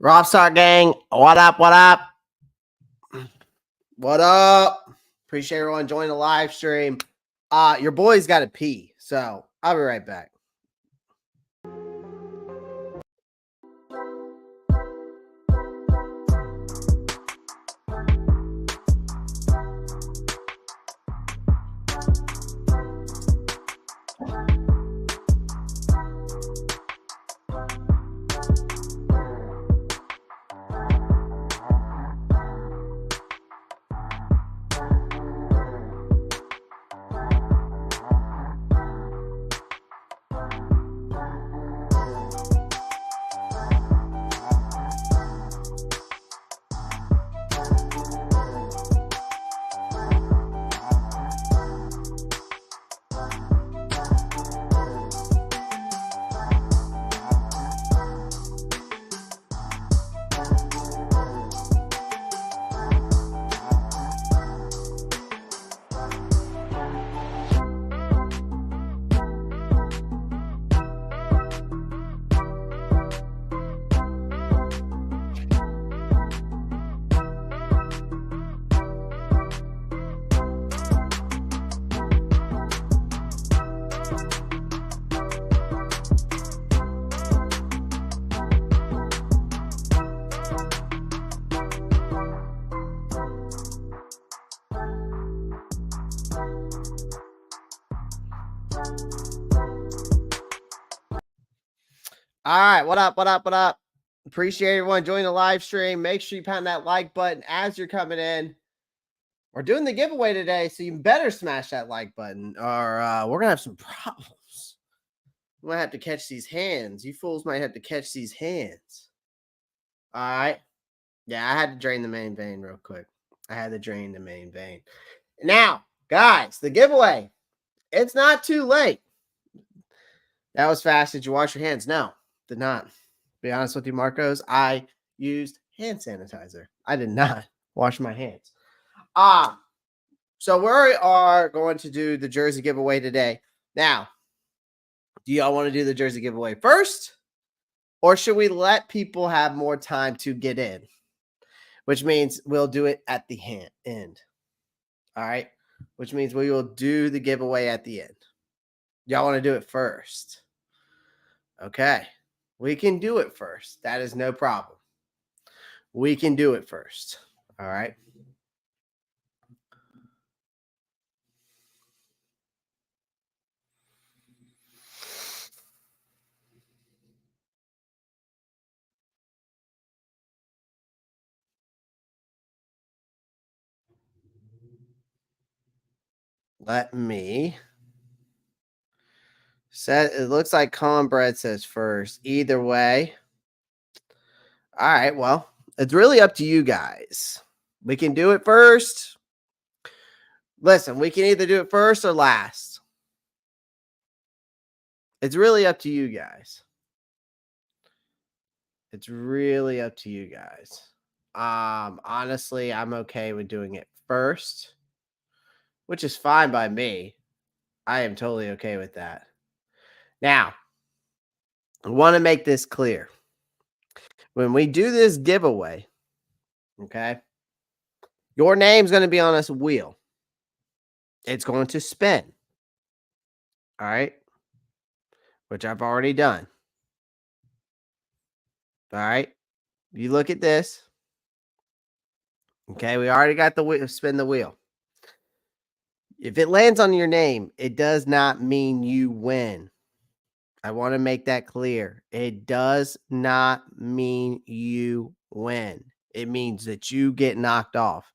Ropp gang, what up? What up? What up? Appreciate everyone joining the live stream. Your boy's got to pee, so I'll be right back. All right, what up? What up? What up? Appreciate everyone joining the live stream. Make sure you pound that like button as you're coming in. We're doing the giveaway today, so you better smash that like button, or we're gonna have some problems. We might have to catch these hands. You fools might have to catch these hands. All right. Yeah, I had to drain the main vein real quick. I had to drain the main vein. Now, guys, the giveaway. It's not too late. That was fast. Did you wash your hands? No, did not. Be honest with you, Marcos. I used hand sanitizer. I did not wash my hands. So we are going to do the jersey giveaway today. Now, do y'all want to do the jersey giveaway first? Or should we let people have more time to get in? Which means we'll do it at the end. All right. Which means we will do the giveaway at the end. Y'all want to do it first? Okay. We can do it first. That is no problem. We can do it first. All right. Let me set. It looks like Cornbread says first. Either way. All right. Well, it's really up to you guys. We can do it first. Listen, we can either do it first or last. It's really up to you guys. It's really up to you guys. Honestly, I'm okay with doing it first, which is fine by me. I am totally okay with that. Now, I want to make this clear. When we do this giveaway, okay, your name's going to be on this wheel. It's going to spin. All right, which I've already done. All right, you look at this. Okay, we already got the wheel, spin the wheel. If it lands on your name, it does not mean you win. I want to make that clear. It does not mean you win. It means that you get knocked off.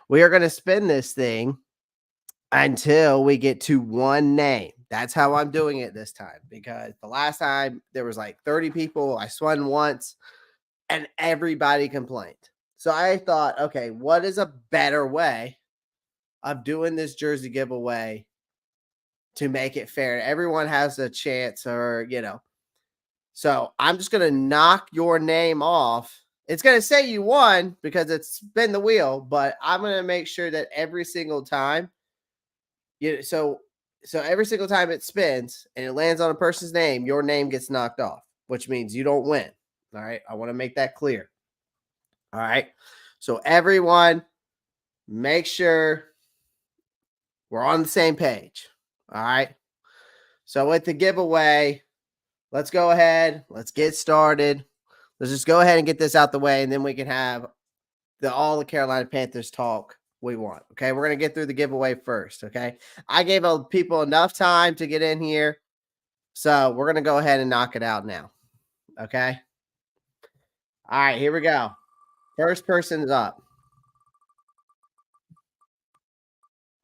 We are going to spin this thing until we get to one name. That's how I'm doing it this time, because the last time there was like 30 people. I spun once and everybody complained. So I thought, okay, what is a better way of doing this jersey giveaway to make it fair? Everyone has a chance, or, So I'm just going to knock your name off. It's going to say you won because it's spin the wheel, but I'm going to make sure that every single time, so every single time it spins and it lands on a person's name, your name gets knocked off, which means you don't win. All right. I want to make that clear. All right. So everyone, make sure we're on the same page. All right. So with the giveaway, let's go ahead. Let's get started. Let's just go ahead and get this out the way, and then we can have all the Carolina Panthers talk we want. Okay. We're going to get through the giveaway first. Okay. I gave people enough time to get in here. So we're going to go ahead and knock it out now. Okay. All right. Here we go. First person's up.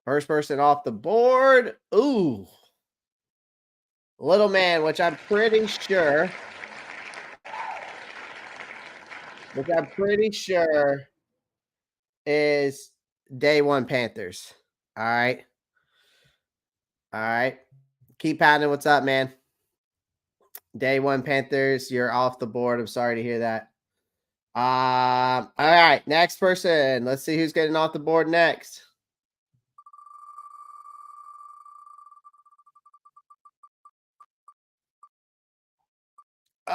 First person off the board. Ooh. Little man, which I'm pretty sure is day one Panthers. All right. All right. Keep pounding. What's up, man? Day one Panthers. You're off the board. I'm sorry to hear that. All right. Next person. Let's see who's getting off the board next.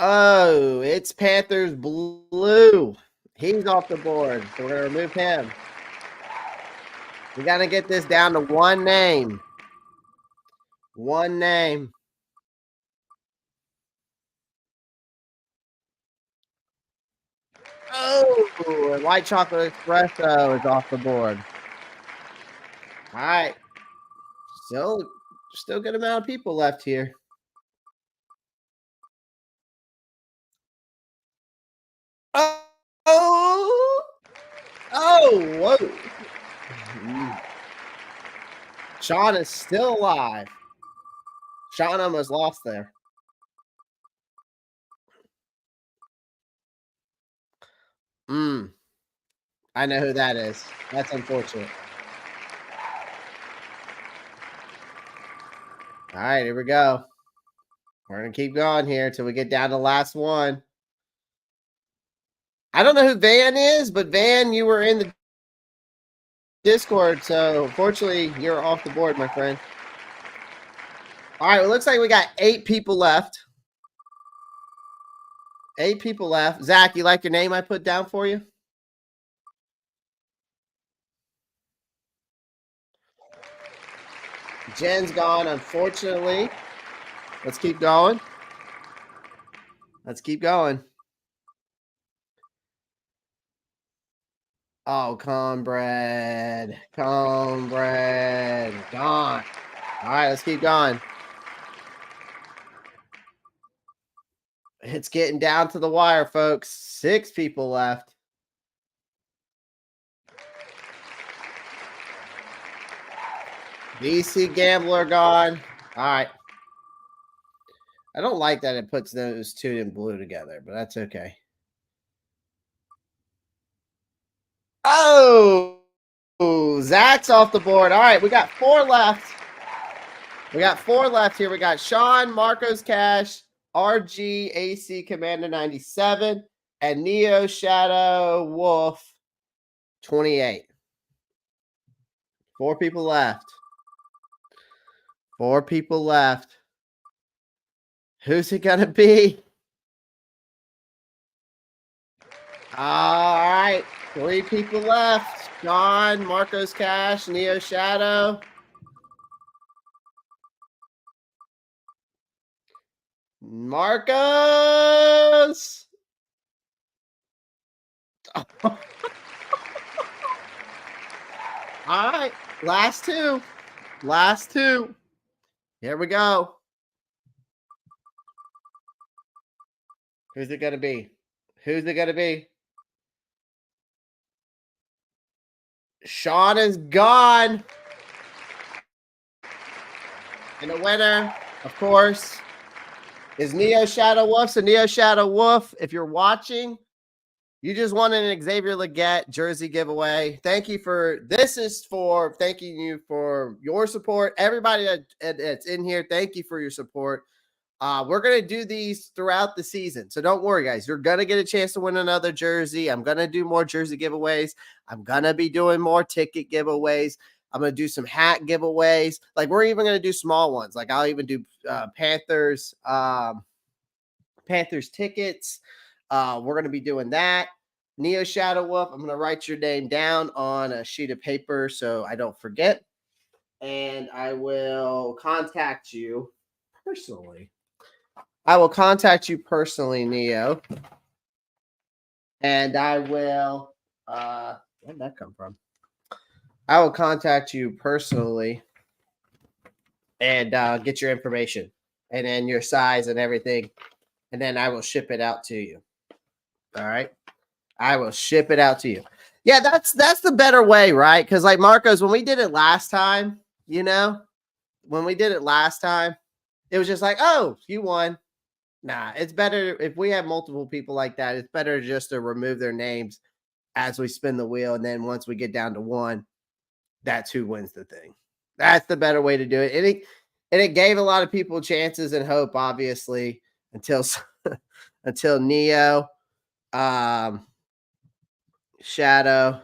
Oh, it's Panthers Blue. He's off the board. So we're going to remove him. We got to get this down to one name. One name. Oh, and white chocolate espresso is off the board. All right. Still good amount of people left here. Oh, whoa. Sean is still alive. Sean almost lost there. I know who that is. That's unfortunate. All right, here we go. We're going to keep going here until we get down to the last one. I don't know who Van is, but Van, you were in the Discord, so unfortunately, you're off the board, my friend. All right, it looks like we got 8 people left. 8 people left. Zach, you like your name I put down for you? Jen's gone, unfortunately. Let's keep going. Let's keep going. Oh, cornbread. Cornbread. Gone. All right, let's keep going. It's getting down to the wire, folks. 6 people left. BC Gambler gone. All right. I don't like that it puts those 2 in blue together, but that's okay. Oh, Zach's off the board. All right, we got 4 left. We got 4 left here. We got Sean, Marcos Cash, RG, AC Commander 97, and Neo Shadow Wolf 28. 4 people left. 4 people left. Who's it going to be? All right. 3 people left. Sean, Marcos Cash, Neo Shadow. Marcos. All right. Last 2. Last 2. Here we go. Who's it going to be? Who's it going to be? Sean is gone. And the winner, of course, is Neo Shadow Wolf. So Neo Shadow Wolf, if you're watching, you just won an Xavier Legette jersey giveaway. Thank you for thanking you for your support. Everybody that's in here, thank you for your support. We're going to do these throughout the season. So don't worry, guys. You're going to get a chance to win another jersey. I'm going to do more jersey giveaways. I'm going to be doing more ticket giveaways. I'm going to do some hat giveaways. Like, we're even going to do small ones. Like, I'll even do Panthers tickets. We're going to be doing that. Neo Shadow Wolf. I'm going to write your name down on a sheet of paper so I don't forget. And I will contact you personally. I will contact you personally, Neo. And I will, where'd that come from? I will contact you personally and get your information and then your size and everything. And then I will ship it out to you. All right. I will ship it out to you. Yeah, that's the better way, right? Because like Marcos, when we did it last time, when we did it last time, it was just like, oh, you won. Nah, it's better if we have multiple people like that. It's better just to remove their names as we spin the wheel. And then once we get down to one, that's who wins the thing. That's the better way to do it. And it gave a lot of people chances and hope, obviously, until until Neo, Shadow,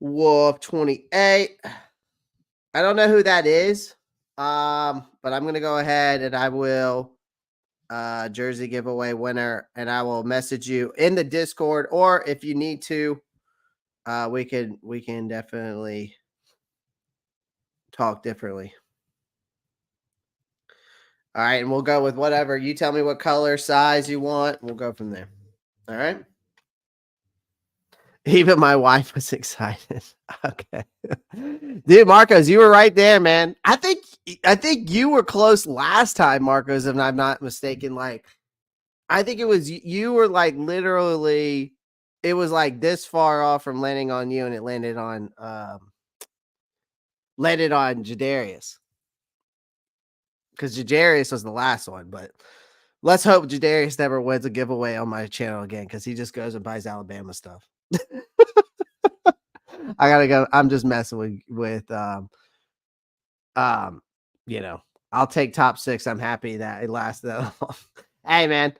Wolf 28. I don't know who that is. But I'm gonna go ahead and I will jersey giveaway winner, and I will message you in the Discord, or if you need to, we can definitely talk differently. All right, and we'll go with whatever. You tell me what color, size you want. We'll go from there. All right. Even my wife was excited. Okay. Dude, Marcos, you were right there, man. I think you were close last time, Marcos, if I'm not mistaken. Like, I think it was you were like literally, it was like this far off from landing on you, and it landed on Jadarius. Because Jadarius was the last one, but let's hope Jadarius never wins a giveaway on my channel again, because he just goes and buys Alabama stuff. I gotta go. I'm just messing with I'll take top 6. I'm happy that it lasted that long. Hey man,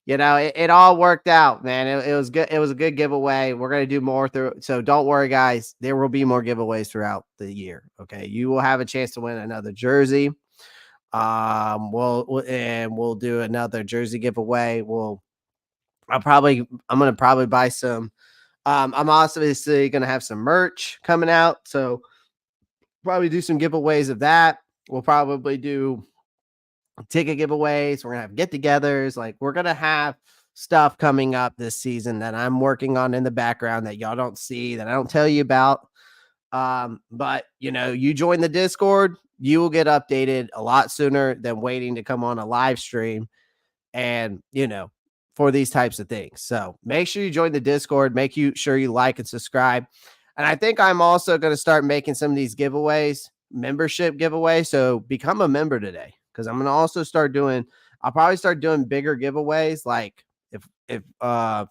it all worked out, man. It was good. It was a good giveaway. We're gonna do more so don't worry, guys. There will be more giveaways throughout the year. Okay, you will have a chance to win another jersey. We'll do another jersey giveaway. I'm gonna probably buy some. I'm obviously gonna have some merch coming out, so probably do some giveaways of that. We'll probably do ticket giveaways. We're gonna have get-togethers. Like, we're gonna have stuff coming up this season that I'm working on in the background that y'all don't see, that I don't tell you about. But you join the Discord, you will get updated a lot sooner than waiting to come on a live stream and for these types of things. So make sure you join the Discord, sure you like and subscribe. And I think I'm also going to start making some of these giveaways, membership giveaways. So become a member today, because I'm going to also I'll probably start doing bigger giveaways. Like if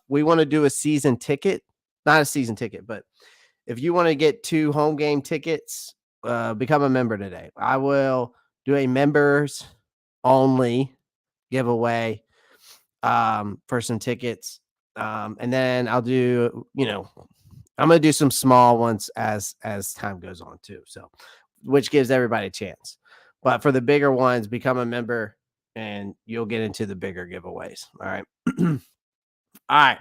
we want to do a season ticket, not a season ticket, but if you want to get 2 home game tickets, become a member today. I will do a members only giveaway for some tickets. And then I'll do, I'm going to do some small ones as time goes on too. So, which gives everybody a chance. But for the bigger ones, become a member and you'll get into the bigger giveaways. All right. All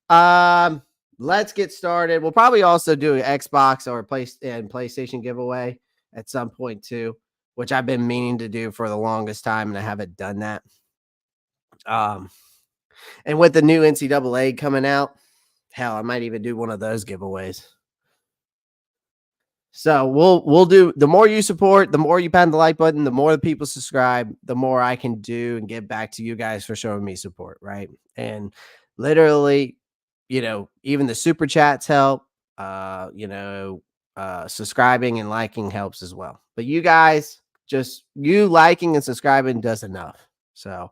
right. Let's get started. We'll probably also do an Xbox or PlayStation giveaway at some point too, which I've been meaning to do for the longest time, and I haven't done that. And with the new NCAA coming out, hell, I might even do one of those giveaways. So we'll do, the more you support, the more you pound the like button, the more the people subscribe, the more I can do and give back to you guys for showing me support, right? And literally, even the super chats help. Subscribing and liking helps as well. But you guys, just you liking and subscribing does enough. So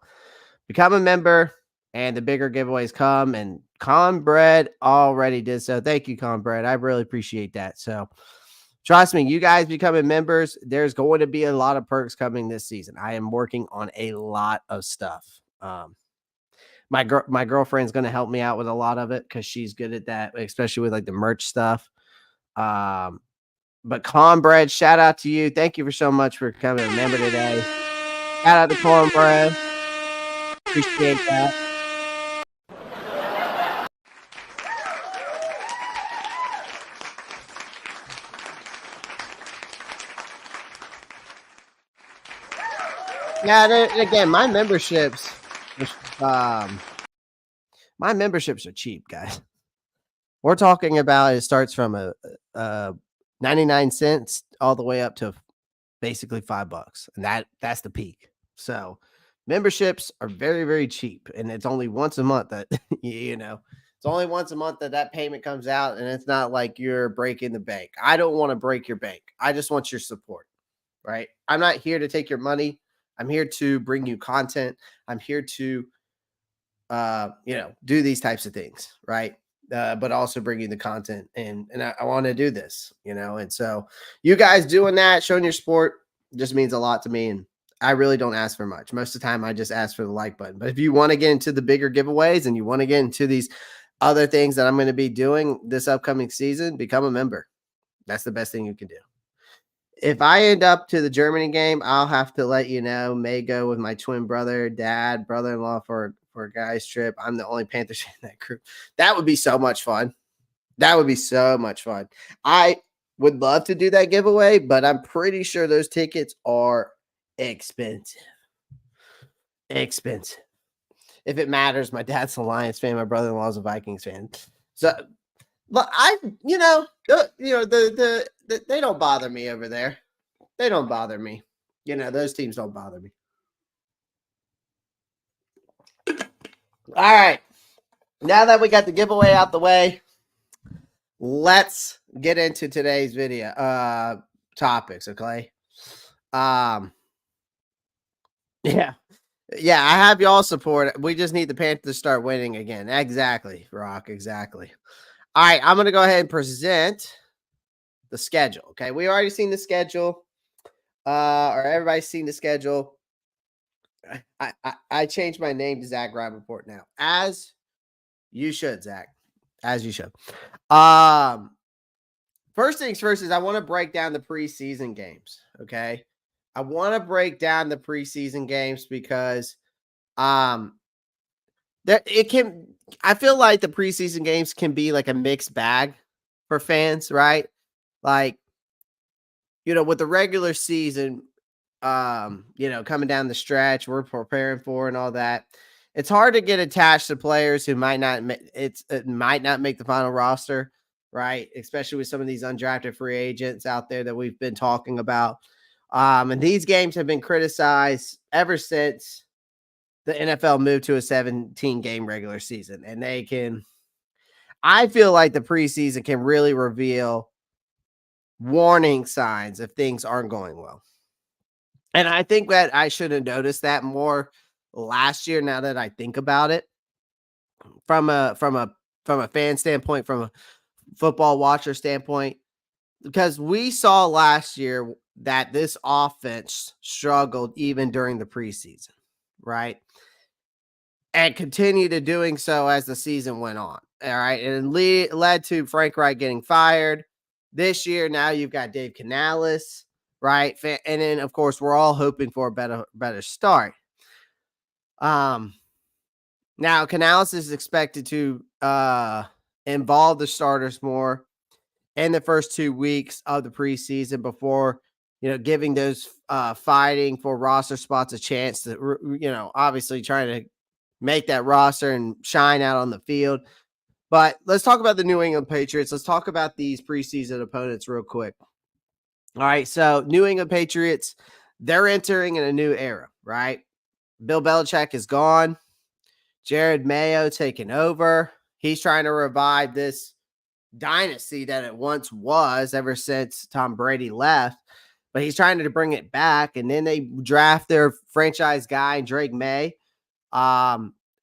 become a member, and the bigger giveaways come. And Conbread already did so. Thank you, Conbread. I really appreciate that. So trust me, you guys becoming members, there's going to be a lot of perks coming this season. I am working on a lot of stuff. My girlfriend's going to help me out with a lot of it because she's good at that, especially with like the merch stuff. But Cornbread, shout out to you. Thank you so much for becoming a member today. Shout out to Cornbread. Appreciate that. Yeah, and again, um, my memberships are cheap, guys. We're talking about it starts from a 99 cents all the way up to basically $5, and that's the peak. So, memberships are very, very cheap, and it's only once a month that it's only once a month that that payment comes out, and it's not like you're breaking the bank. I don't want to break your bank. I just want your support, right? I'm not here to take your money. I'm here to bring you content. I'm here to do these types of things, right? But also bringing the content, and I want to do this, and so you guys doing that, showing your support just means a lot to me, and I really don't ask for much. Most of the time, I just ask for the like button. But if you want to get into the bigger giveaways and you want to get into these other things that I'm going to be doing this upcoming season, become a member. That's the best thing you can do. If I end up to the Germany game, I'll have to let you know. May go with my twin brother, dad, brother-in-law for a guy's trip. I'm the only Panthers fan in that group. That would be so much fun. That would be so much fun. I would love to do that giveaway, but I'm pretty sure those tickets are expensive. Expensive. If it matters, my dad's a Lions fan, my brother-in-law's a Vikings fan. So, but they don't bother me over there. They don't bother me. Those teams don't bother me. All right. Now that we got the giveaway out the way, let's get into today's video topics, okay? Yeah. Yeah, I have y'all support. We just need the Panthers to start winning again. Exactly, Rock. Exactly. All right, I'm gonna go ahead and present the schedule. Okay, we already seen the schedule. Or everybody's seen the schedule. I changed my name to Zach Rappaport now. As you should, Zach. As you should. First things first is I want to break down the preseason games. Okay. I want to break down the preseason games because I feel like the preseason games can be like a mixed bag for fans, right? Like, with the regular season, coming down the stretch, we're preparing for and all that. It's hard to get attached to players who might not might not make the final roster, right? Especially with some of these undrafted free agents out there that we've been talking about. And these games have been criticized ever since the NFL moved to a 17 game regular season. And I feel like the preseason can really reveal warning signs if things aren't going well. And I think that I should have noticed that more last year now that I think about it from a fan standpoint, from a football watcher standpoint, because we saw last year that this offense struggled even during the preseason, right? And continued to doing so as the season went on. All right. And it led to Frank Reich getting fired. This year, now you've got Dave Canales, right? And then, of course, we're all hoping for a better start. Now Canales is expected to involve the starters more in the first 2 weeks of the preseason before, giving those fighting for roster spots a chance to, obviously trying to make that roster and shine out on the field. But let's talk about the New England Patriots. Let's talk about these preseason opponents real quick. All right, so New England Patriots, they're entering in a new era, right? Bill Belichick is gone. Jared Mayo taking over. He's trying to revive this dynasty that it once was ever since Tom Brady left. But he's trying to bring it back. And then they draft their franchise guy, Drake May,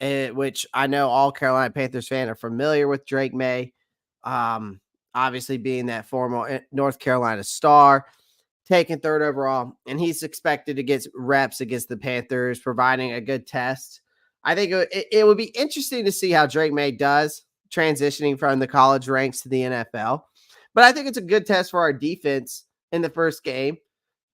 which I know all Carolina Panthers fans are familiar with Drake May. Obviously being that former North Carolina star, taken third overall, and he's expected to get reps against the Panthers, providing a good test. I think it would be interesting to see how Drake May does transitioning from the college ranks to the NFL. But I think it's a good test for our defense in the first game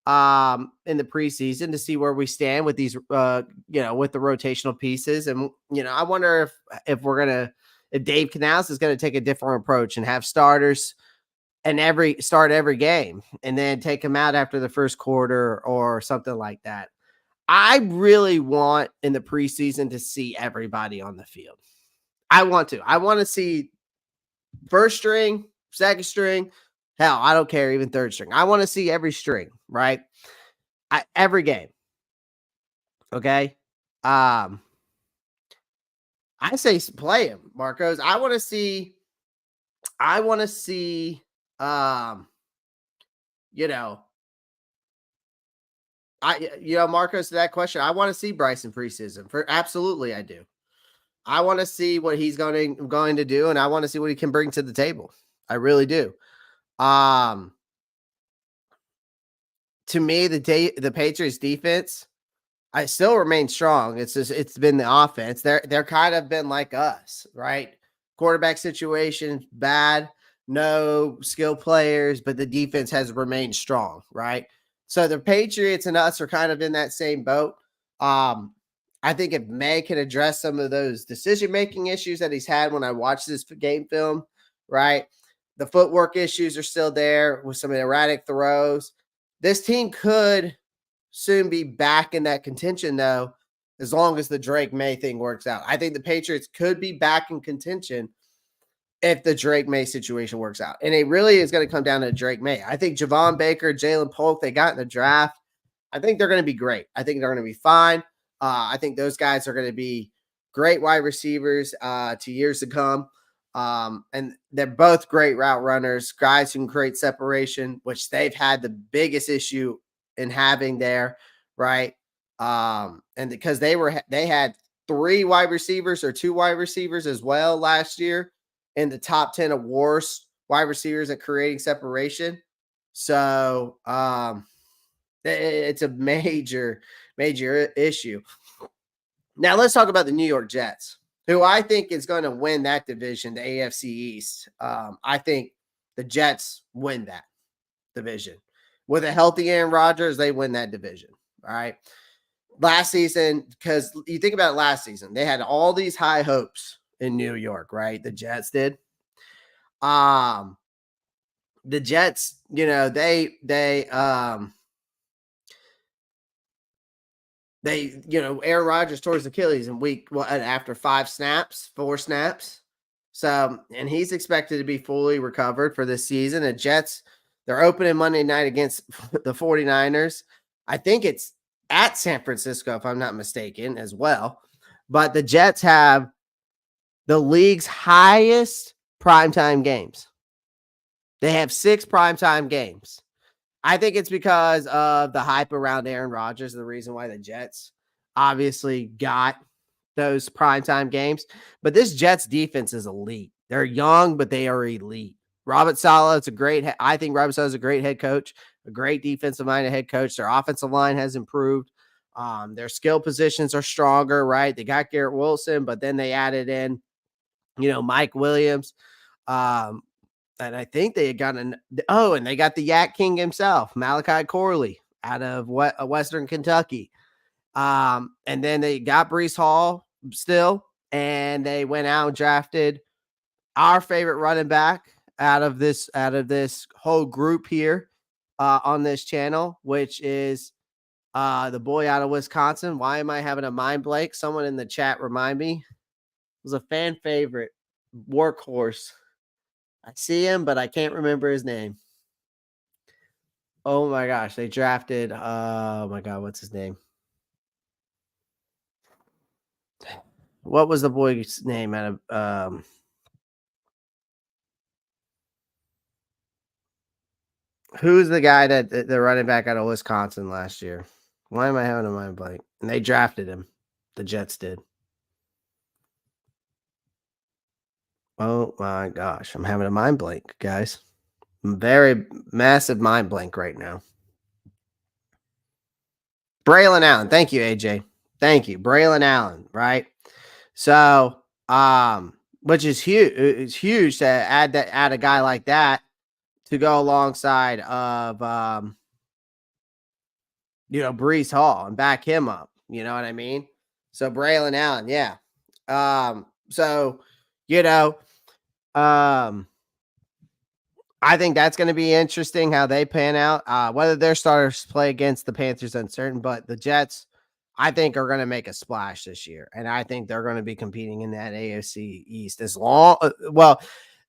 in the preseason to see where we stand with these, with the rotational pieces. And, I wonder if Dave Canales is going to take a different approach and have starters and start every game and then take them out after the first quarter or something like that. I really want in the preseason to see everybody on the field. I want to. I want to see first string, second string. Hell, I don't care, even third string. I want to see every string, right? Every game. Okay. Um, I say play him, Marcos. I want to see, um, you know, Marcos, to that question, I want to see Bryson preseason. For absolutely, I do. I want to see what he's going to do, and I want to see what he can bring to the table. I really do. To me, the Patriots defense, I still remain strong. It's just it's been the offense. They're kind of been like us, right? Quarterback situation bad, no skill players, but the defense has remained strong, right? So the Patriots and us are kind of in that same boat. Um, I think if May can address some of those decision making issues that he's had when I watched this game film, right? The footwork issues are still there with some erratic throws. This team could soon be back in that contention, though, as long as the Drake May thing works out. I think the Patriots could be back in contention if the Drake May situation works out. And it really is going to come down to Drake May. I think Javon Baker, Jalen Polk, they got in the draft. I think they're going to be great. I think they're going to be fine. I think those guys are going to be great wide receivers to years to come. And they're both great route runners, guys who can create separation, which they've had the biggest issue in having there, right? And because they had 3 wide receivers or 2 wide receivers as well last year in the top 10 awards wide receivers at creating separation. So it's a major issue. Now let's talk about the New York Jets, who I think is going to win that division, the AFC East. I think the Jets win that division. With a healthy Aaron Rodgers, they win that division. All right. Last season, because you think about it, last season, they had all these high hopes in New York, right? The Jets did. The Jets, Aaron Rodgers tore his Achilles in after 4 snaps. So, and he's expected to be fully recovered for this season. The Jets, they're opening Monday night against the 49ers. I think it's at San Francisco, if I'm not mistaken, as well. But the Jets have the league's highest primetime games. They have 6 primetime games. I think it's because of the hype around Aaron Rodgers, the reason why the Jets obviously got those primetime games. But this Jets defense is elite. They're young, but they are elite. Robert Saleh is I think Robert Saleh is a great head coach, a great defensive-minded head coach. Their offensive line has improved. Their skill positions are stronger, right? They got Garrett Wilson, but then they added in, Mike Williams. And I think they got and they got the Yak King himself, Malachi Corley, out of Western Kentucky. And then they got Breece Hall still, and they went out and drafted our favorite running back out of this whole group here on this channel, which is the boy out of Wisconsin. Why am I having a mind blank? Someone in the chat remind me. It was a fan favorite, workhorse. I see him, but I can't remember his name. Oh my gosh, they drafted. Oh my God, what's his name? What was the boy's name out of? Who's the guy that the running back out of Wisconsin last year? Why am I having a mind blank? And they drafted him. The Jets did. Oh my gosh, I'm having a mind blank, guys. Very massive mind blank right now. Braylon Allen. Thank you, AJ. Thank you. Braylon Allen, right? So, which is huge. It's huge to add a guy like that to go alongside of Breece Hall and back him up. You know what I mean? So Braylon Allen, yeah. I think that's going to be interesting how they pan out. Whether their starters play against the Panthers uncertain, but the Jets, I think are going to make a splash this year, and I think they're going to be competing in that AFC East as long. Well,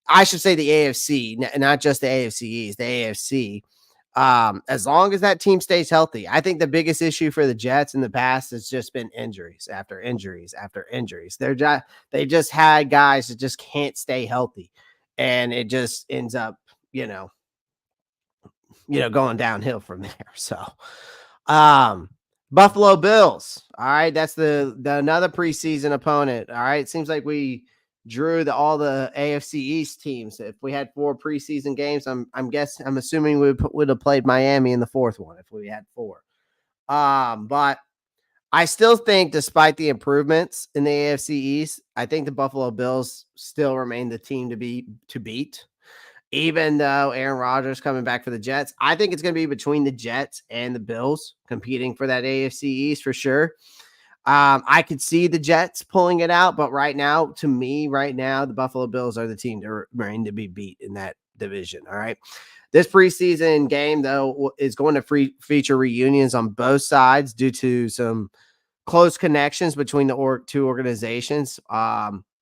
I should say the AFC, not just the AFC East, the AFC. As long as that team stays healthy, I think the biggest issue for the Jets in the past has just been injuries after injuries after injuries. They just had guys that just can't stay healthy, and it just ends up, going downhill from there. So, um, Buffalo Bills. All right, that's the another preseason opponent. All right, it seems like we drew all the AFC East teams. If we had 4 preseason games, I'm assuming we would have played Miami in the 4th one if we had 4. But I still think, despite the improvements in the AFC East, I think the Buffalo Bills still remain the team to beat. Even though Aaron Rodgers coming back for the Jets, I think it's going to be between the Jets and the Bills competing for that AFC East for sure. I could see the Jets pulling it out, but to me, the Buffalo Bills are the team to remain to be beat in that division. All right. This preseason game, though, is going to feature reunions on both sides due to some close connections between the two organizations.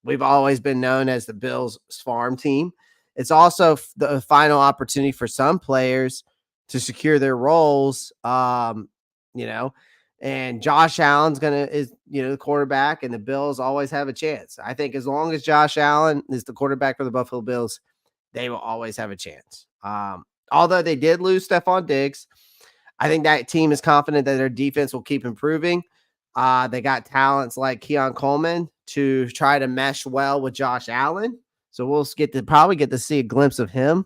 We've always been known as the Bills farm team. It's also the final opportunity for some players to secure their roles, and Josh Allen's is the quarterback, and the Bills always have a chance. I think as long as Josh Allen is the quarterback for the Buffalo Bills, they will always have a chance. Although they did lose Stephon Diggs, I think that team is confident that their defense will keep improving. They got talents like Keon Coleman to try to mesh well with Josh Allen. So we'll probably get to see a glimpse of him.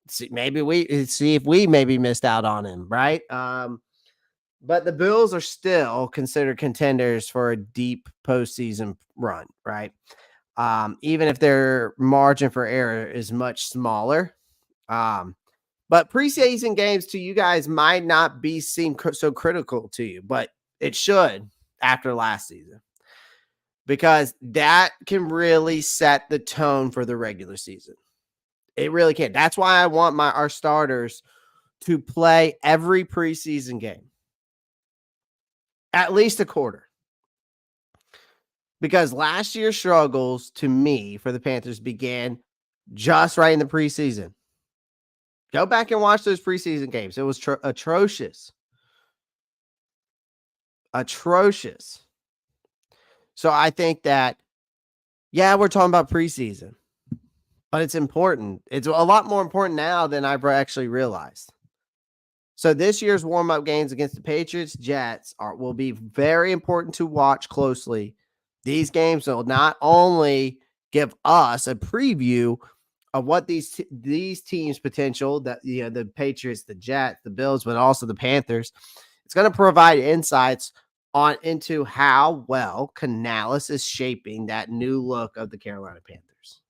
See if we maybe missed out on him, right? But the Bills are still considered contenders for a deep postseason run, right? Even if their margin for error is much smaller. But preseason games to you guys might not seem so critical to you, but it should after last season, because that can really set the tone for the regular season. It really can. That's why I want our starters to play every preseason game, at least a quarter. Because last year's struggles, to me, for the Panthers began just right in the preseason. Go back and watch those preseason games. It was atrocious. Atrocious. So I think that, we're talking about preseason, but it's important. It's a lot more important now than I've actually realized. So this year's warm-up games against the Patriots, Jets will be very important to watch closely. These games will not only give us a preview of what these teams' potential, that the Patriots, the Jets, the Bills, but also the Panthers. It's going to provide insights into how well Canales is shaping that new look of the Carolina Panthers.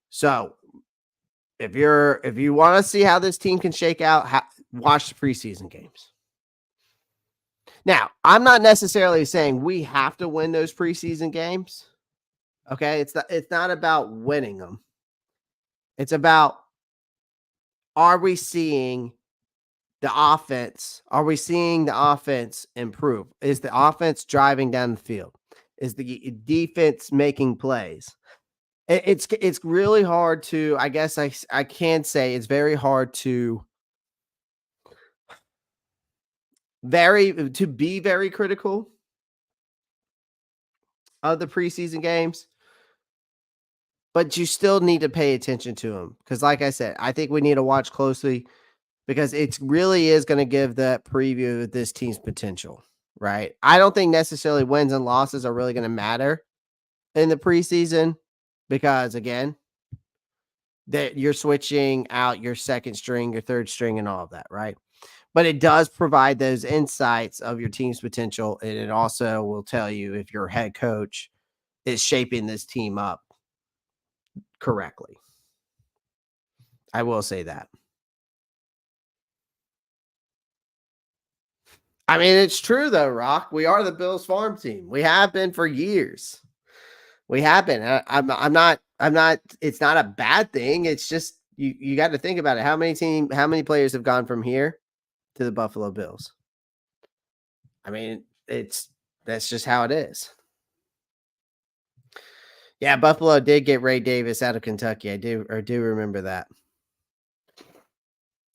So if you want to see how this team can shake out, watch the preseason games. Now, I'm not necessarily saying we have to win those preseason games. Okay, it's not about winning them. It's about, are we seeing the offense? Are we seeing the offense improve? Is the offense driving down the field? Is the defense making plays? It's really hard to, I guess I can say it's very hard to be very critical of the preseason games, but you still need to pay attention to them. Because like I said, I think we need to watch closely, because it really is going to give that preview of this team's potential, right? I don't think necessarily wins and losses are really going to matter in the preseason, because again, that you're switching out your second string, your third string, and all of that, right? But it does provide those insights of your team's potential, and it also will tell you if your head coach is shaping this team up correctly. I will say that. I mean, it's true though, Rock. We are the Bills farm team. We have been for years. We have been. I'm not. It's not a bad thing. It's just you got to think about it. How many players have gone from here to the Buffalo Bills? I mean, that's just how it is. Yeah, Buffalo did get Ray Davis out of Kentucky. I do remember that.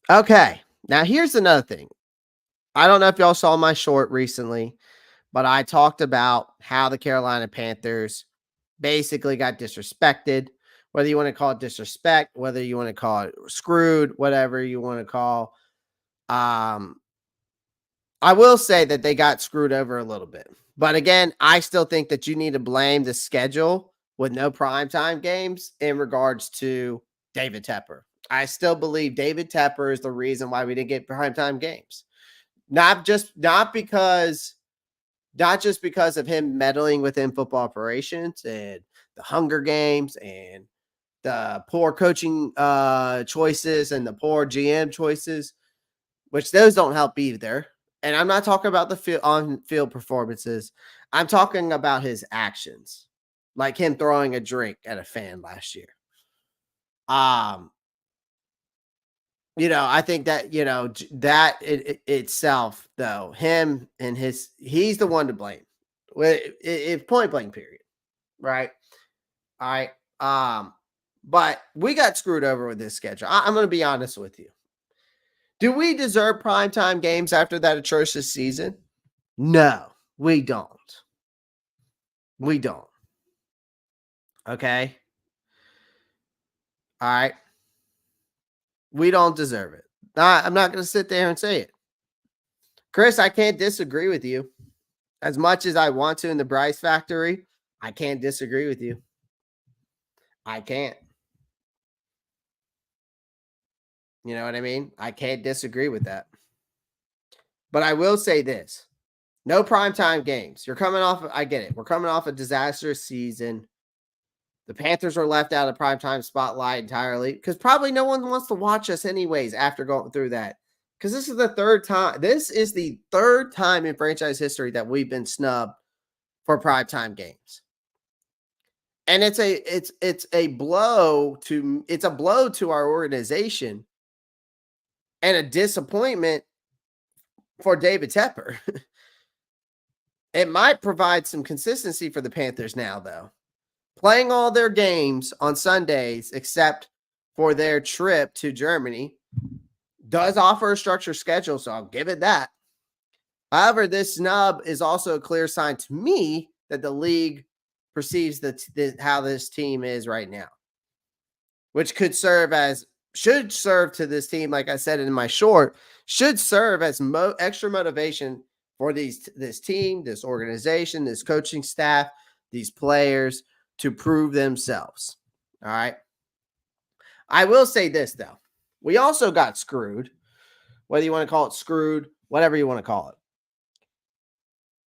Okay. Now here's another thing. I don't know if y'all saw my short recently, but I talked about how the Carolina Panthers basically got disrespected. Whether you want to call it disrespect, whether you want to call it screwed, whatever you want to call. Um, I will say that they got screwed over a little bit. But again, I still think that you need to blame the schedule with no primetime games in regards to David Tepper. I still believe David Tepper is the reason why we didn't get primetime games. Not just because of him meddling within football operations and the Hunger Games and the poor coaching choices and the poor GM choices, which those don't help either. And I'm not talking about the on-field performances. I'm talking about his actions, like him throwing a drink at a fan last year. Um, I think that, that itself, though, him and he's the one to blame. It's point blank, period. Right. All right. But we got screwed over with this schedule. I'm going to be honest with you. Do we deserve primetime games after that atrocious season? No, we don't. We don't. Okay. All right. We don't deserve it. I'm not going to sit there and say it. Chris, I can't disagree with you. As much as I want to in the Bryce factory, I can't disagree with you. I can't. You know what I mean? I can't disagree with that. But I will say this. No primetime games. You're coming off, I get it. We're coming off a disastrous season. The Panthers are left out of the primetime spotlight entirely because probably no one wants to watch us anyways after going through that. Because this is the third time. This is the third time in franchise history that we've been snubbed for primetime games. And it's a blow to our organization and a disappointment for David Tepper. It might provide some consistency for the Panthers now, though. Playing all their games on Sundays, except for their trip to Germany, does offer a structured schedule, so I'll give it that. However, this snub is also a clear sign to me that the league perceives how this team is right now, which should serve to this team, like I said in my short, should serve as extra motivation for this team, this organization, this coaching staff, these players to prove themselves. All right. I will say this, though. We also got screwed, whether you want to call it screwed, whatever you want to call it.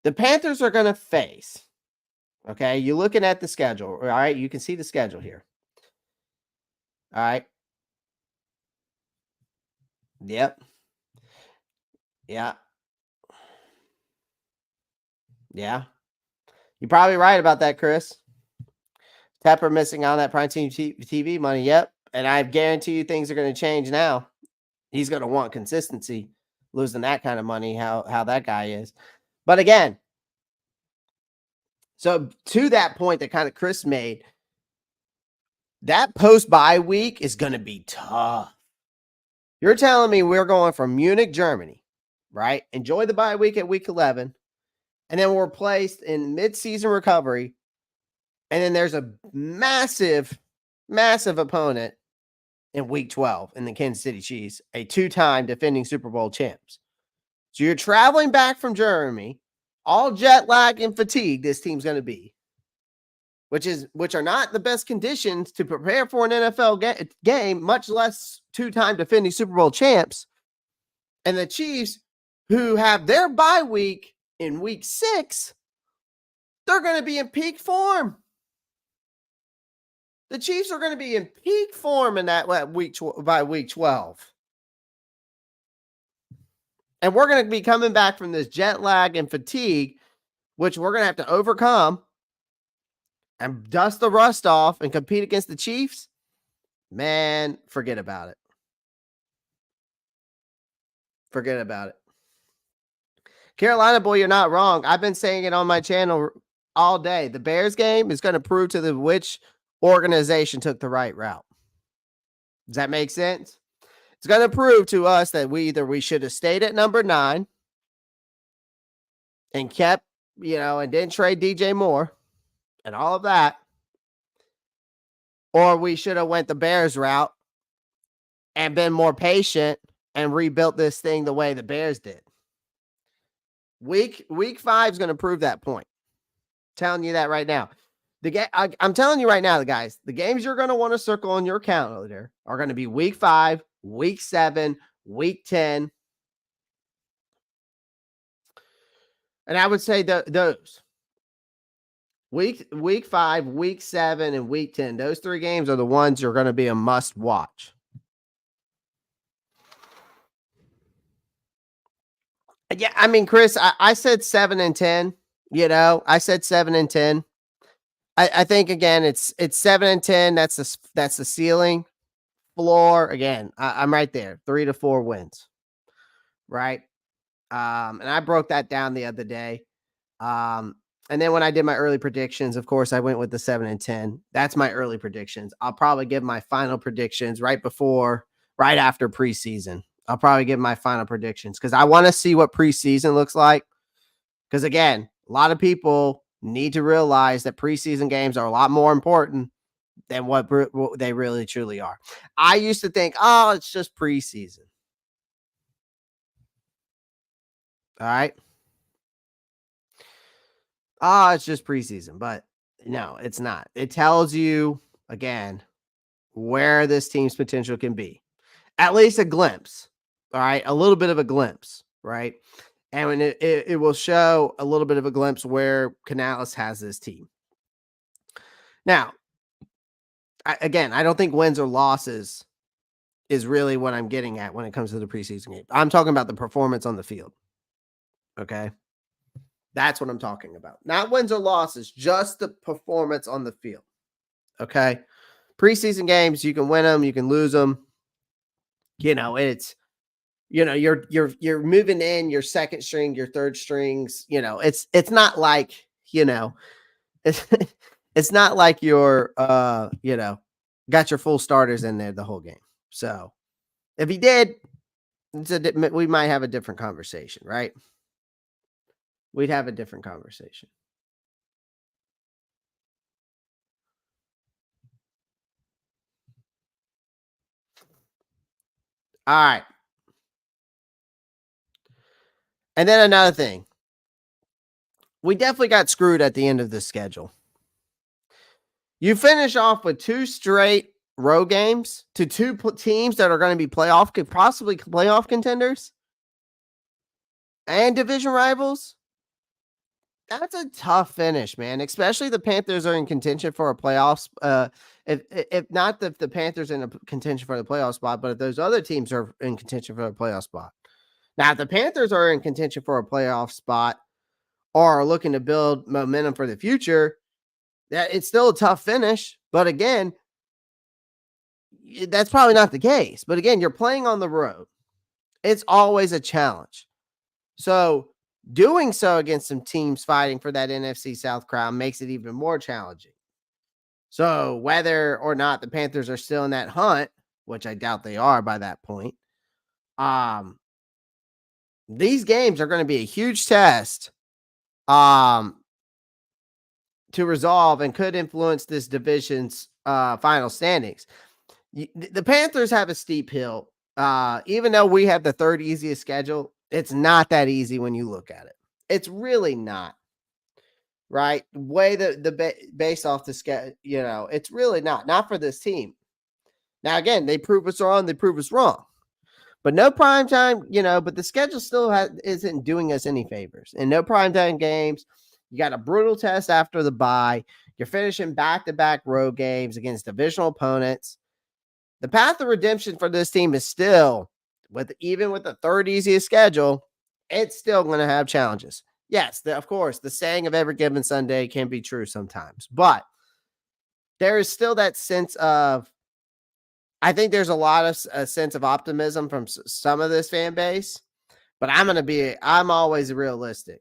The Panthers are going to face, okay, you're looking at the schedule, all right? You can see the schedule here. All right. Yep. Yeah. Yeah. You're probably right about that, Chris. Tepper missing on that prime team TV money. Yep. And I guarantee you things are going to change now. He's going to want consistency, losing that kind of money, how that guy is. But again, so to that point that kind of Chris made, that post-bye week is going to be tough. You're telling me we're going from Munich, Germany, right? Enjoy the bye week at week 11. And then we're placed in mid-season recovery. And then there's a massive, massive opponent in week 12 in the Kansas City Chiefs, a two-time defending Super Bowl champs. So you're traveling back from Germany, all jet lag and fatigue this team's going to be, which are not the best conditions to prepare for an NFL game, much less two-time defending Super Bowl champs. And the Chiefs, who have their bye week in week 6, they're going to be in peak form. The Chiefs are going to be in peak form in that by week 12. And we're going to be coming back from this jet lag and fatigue, which we're going to have to overcome and dust the rust off and compete against the Chiefs. Man, forget about it. Forget about it. Carolina boy, you're not wrong. I've been saying it on my channel all day. The Bears game is going to prove to the which organization took the right route. Does that make sense? It's going to prove to us that we should have stayed at number 9 and kept, and didn't trade DJ Moore and all of that, or we should have went the Bears route and been more patient and rebuilt this thing the way the Bears did. Week 5 is going to prove that point. I'm telling you that right now. I'm telling you right now, guys, the games you're going to want to circle on your calendar are going to be week 5, week 7, week 10. And I would say those week 5, week 7, and week 10, those 3 games are the ones you're going to be a must watch. Yeah, I mean, Chris, I said 7 and 10. I said 7 and 10. I think again, it's 7 and 10. That's the ceiling. Floor again. I'm right there. 3 to 4 wins. Right. And I broke that down the other day. And then when I did my early predictions, of course, I went with the 7 and 10. That's my early predictions. I'll probably give my final predictions right after preseason. I'll probably give my final predictions because I want to see what preseason looks like. Because again, a lot of people need to realize that preseason games are a lot more important than what they really truly are. I used to think, oh, it's just preseason. All right. Oh, it's just preseason. But no, it's not. It tells you, again, where this team's potential can be. At least a glimpse. All right. A little bit of a glimpse. Right. And when it will show a little bit of a glimpse where Canales has this team. Now, I don't think wins or losses is really what I'm getting at when it comes to the preseason game. I'm talking about the performance on the field. Okay. That's what I'm talking about. Not wins or losses, just the performance on the field. Okay. Preseason games, you can win them, you can lose them. It's you're moving in your second string, your third strings. It's not like it's not like you're got your full starters in there the whole game. So if he did, we might have a different conversation, right? We'd have a different conversation. All right. And then another thing. We definitely got screwed at the end of the schedule. You finish off with 2 straight road games to 2 teams that are going to be possibly playoff contenders and division rivals. That's a tough finish, man. Especially the Panthers are in contention for a playoffs. If not the Panthers in a contention for the playoff spot, but if those other teams are in contention for a playoff spot. Now, if the Panthers are in contention for a playoff spot or are looking to build momentum for the future, it's still a tough finish. But again, that's probably not the case. But again, you're playing on the road. It's always a challenge. So doing so against some teams fighting for that NFC South crown makes it even more challenging. So whether or not the Panthers are still in that hunt, which I doubt they are by that point, these games are going to be a huge test to resolve and could influence this division's final standings. The Panthers have a steep hill. Even though we have the 3rd easiest schedule, it's not that easy when you look at it. It's really not. Right? Way based off the schedule, it's really not for this team. Now, again, they prove us wrong. They prove us wrong. But no prime time, but the schedule still isn't doing us any favors. And no prime time games. You got a brutal test after the bye. You're finishing back-to-back road games against divisional opponents. The path of redemption for this team is still, even with the 3rd easiest schedule, it's still going to have challenges. Yes, of course, the saying of every given Sunday can be true sometimes. But there is still that sense of, I think there's a lot of a sense of optimism from some of this fan base. But I'm always realistic.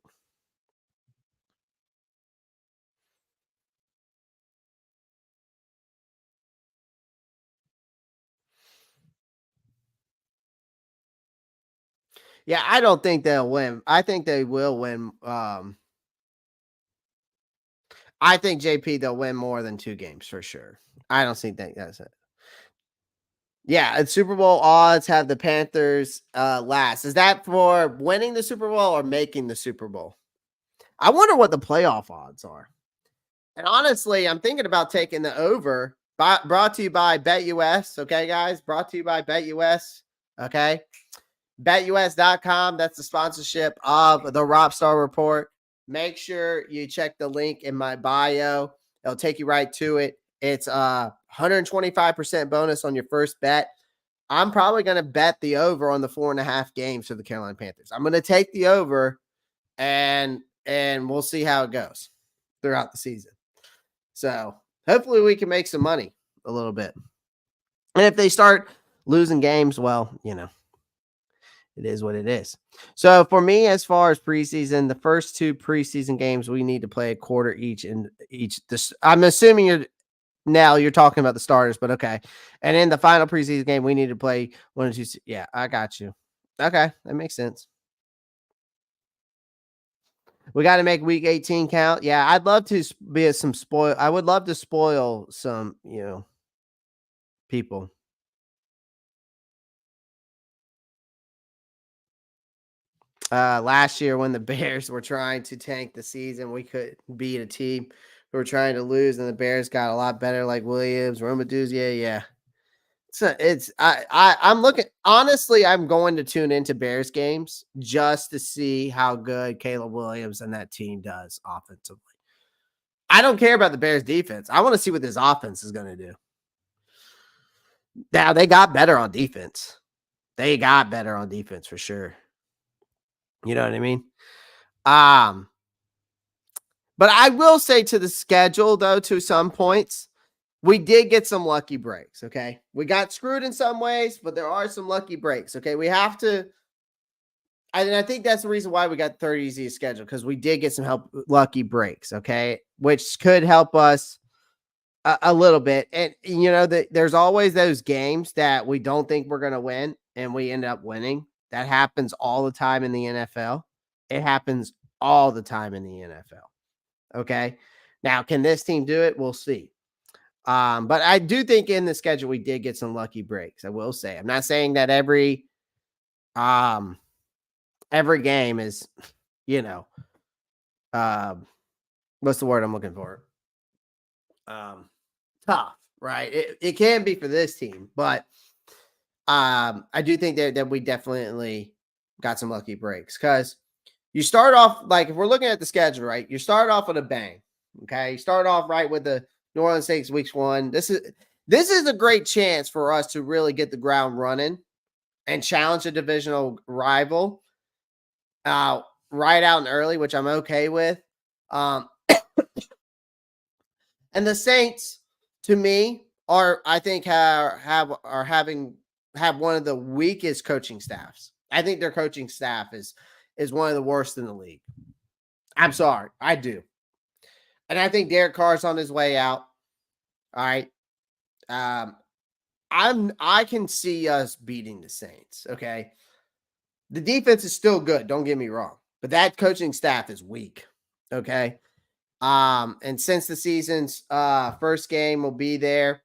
Yeah, I don't think they'll win. I think they will win. I think JP they'll win more than 2 games for sure. I don't think that's it. Yeah, and Super Bowl odds have the Panthers last. Is that for winning the Super Bowl or making the Super Bowl? I wonder what the playoff odds are. And honestly, I'm thinking about taking the over. Brought to you by BetUS. Okay, guys, brought to you by BetUS. Okay, BetUS.com. That's the sponsorship of the Ropp Star Report. Make sure you check the link in my bio. It'll take you right to it. It's a 125% bonus on your first bet. I'm probably going to bet the over on the 4.5 games for the Carolina Panthers. I'm going to take the over, and we'll see how it goes throughout the season. So hopefully we can make some money a little bit. And if they start losing games, well, it is what it is. So for me, as far as preseason, the first 2 preseason games, we need to play a quarter each. And I'm assuming you're talking about the starters, but okay. And in the final preseason game, we need to play 1 and 2. Yeah, I got you. Okay, that makes sense. We got to make week 18 count. Yeah, I'd love to be some spoil. I would love to spoil some, people. Last year when the Bears were trying to tank the season, we could beat a team who were trying to lose, and the Bears got a lot better, like Williams, Romaduzia. Yeah. I'm looking honestly, I'm going to tune into Bears games just to see how good Caleb Williams and that team does offensively. I don't care about the Bears defense. I want to see what this offense is going to do. Now they got better on defense. They got better on defense for sure. You know what I mean? Um, but I will say to the schedule though, to some points, we did get some lucky breaks. Okay. We got screwed in some ways, but there are some lucky breaks. Okay. We have to, and I think that's the reason why we got third easiest schedule, because we did get some lucky breaks. Okay. Which could help us a little bit. And, there's always those games that we don't think we're going to win and we end up winning. That happens all the time in the NFL. It happens all the time in the NFL. Okay. Now, can this team do it? We'll see. But I do think in the schedule we did get some lucky breaks. I will say. I'm not saying that every game is, what's the word I'm looking for? Tough, right? It can be for this team, but I do think that we definitely got some lucky breaks, because you start off, like, if we're looking at the schedule, right? You start off with a bang. Okay. You start off right with the New Orleans Saints week 1. This is a great chance for us to really get the ground running and challenge a divisional rival right out and early, which I'm okay with. And the Saints, to me, I think have one of the weakest coaching staffs. I think their coaching staff is one of the worst in the league. I'm sorry, I do. And I think Derek Carr's on his way out. All right. I can see us beating the Saints. Okay. The defense is still good, don't get me wrong, but that coaching staff is weak. Okay. And since the season's first game will be there,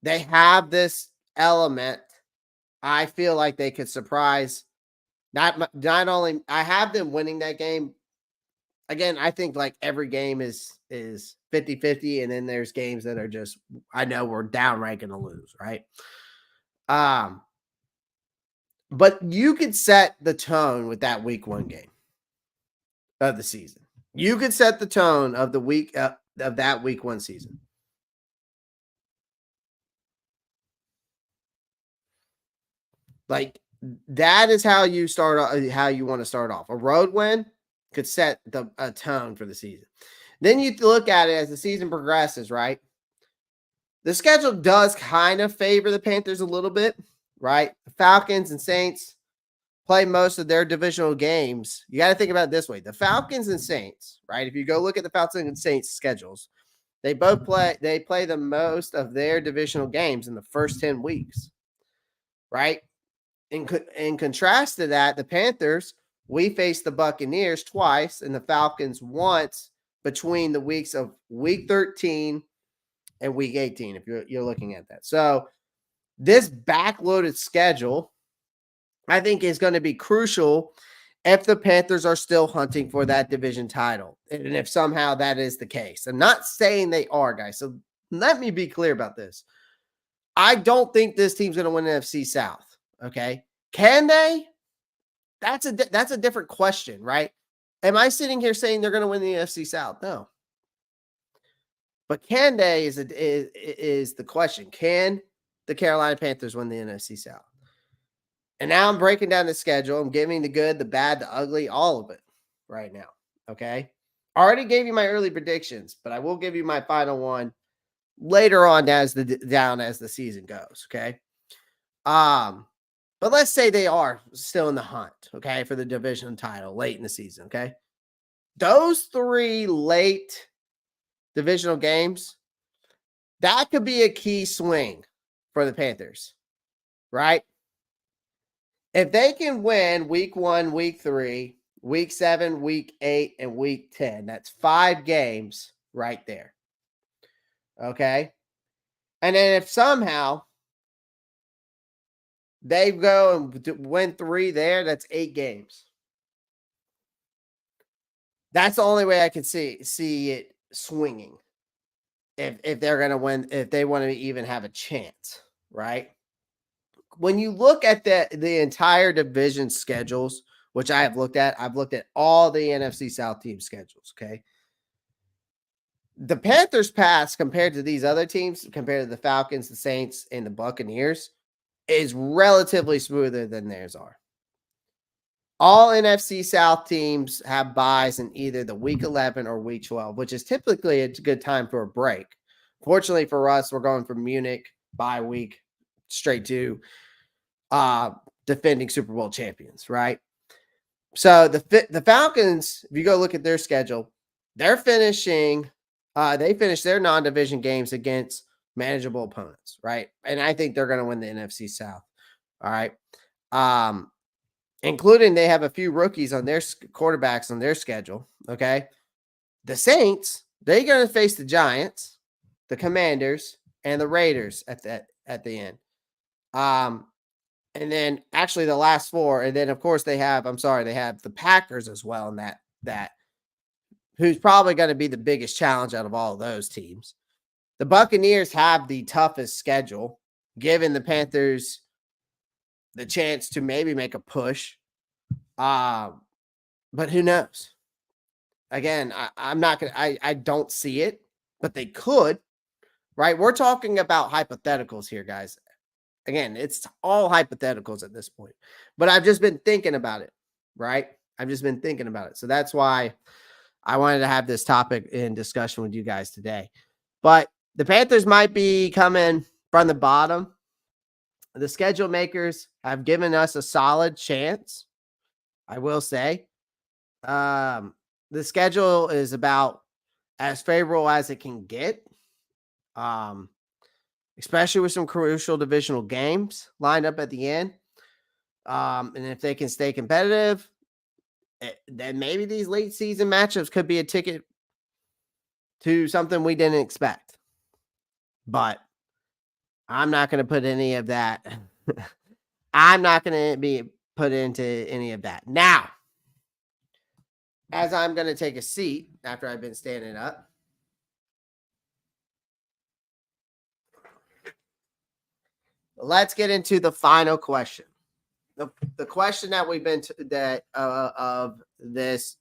they have this element. I feel like they could surprise. Not only I have them winning that game. Again, I think like every game is 50-50, and then there's games that are just, I know we're downright going to lose, right? But you could set the tone with that week 1 game of the season. You could set the tone of the week of that week 1 season. Like, that is how you how you want to start off. A road win could set a tone for the season. Then you look at it as the season progresses, right? The schedule does kind of favor the Panthers a little bit, right? The Falcons and Saints, play most of their divisional games. You got to think about it this way. The Falcons and Saints, right? If you go look at the Falcons and Saints schedules, they play the most of their divisional games in the first 10 weeks, right? In contrast to that, the Panthers, we faced the Buccaneers twice and the Falcons once between the weeks of week 13 and week 18, if you're looking at that. So this backloaded schedule, I think, is going to be crucial if the Panthers are still hunting for that division title. And if somehow that is the case. I'm not saying they are, guys. So let me be clear about this. I don't think this team's going to win NFC South. Okay. Can they? That's a different question, right? Am I sitting here saying they're going to win the NFC South? No. But can they is the question. Can the Carolina Panthers win the NFC South? And now I'm breaking down the schedule. I'm giving the good, the bad, the ugly, all of it right now. Okay. I already gave you my early predictions, but I will give you my final one later on as the season goes. Okay. But let's say they are still in the hunt, okay, for the division title late in the season. Okay. Those 3 late divisional games, that could be a key swing for the Panthers, right? If they can win week 1, week 3, week 7, week 8, and week 10, that's 5 games right there. Okay. And then if somehow they go and win 3 there, that's 8 games. That's the only way I can see it swinging. If they're going to win, if they want to even have a chance, right? When you look at the entire division schedules, which I've looked at all the NFC South team schedules, okay? The Panthers' pass compared to these other teams, compared to the Falcons, the Saints, and the Buccaneers, is relatively smoother than theirs are. All NFC South teams have buys in either the week 11 or week 12, which is typically a good time for a break. Fortunately for us, we're going from Munich bye week straight to defending Super Bowl champions, right? So the Falcons, if you go look at their schedule, they're finishing they finished their non-division games against manageable opponents, right? And I think they're going to win the NFC South. All right. Including they have a few rookies on their quarterbacks on their schedule, okay? The Saints, they're going to face the Giants, the Commanders, and the Raiders at the end. And then actually the last 4, and then of course they have the Packers as well in that who's probably going to be the biggest challenge out of all of those teams. The Buccaneers have the toughest schedule, giving the Panthers the chance to maybe make a push. But who knows? Again, I'm not going to, I don't see it, but they could, right? We're talking about hypotheticals here, guys. Again, it's all hypotheticals at this point, but I've just been thinking about it, right? I've just been thinking about it. So that's why I wanted to have this topic in discussion with you guys today. But the Panthers might be coming from the bottom. The schedule makers have given us a solid chance, I will say. The schedule is about as favorable as it can get, especially with some crucial divisional games lined up at the end. And if they can stay competitive, then maybe these late season matchups could be a ticket to something we didn't expect. But I'm not going to put any of that. I'm not going to be put into any of that. Now, as I'm going to take a seat after I've been standing up, let's get into the final question. The question that we've been of this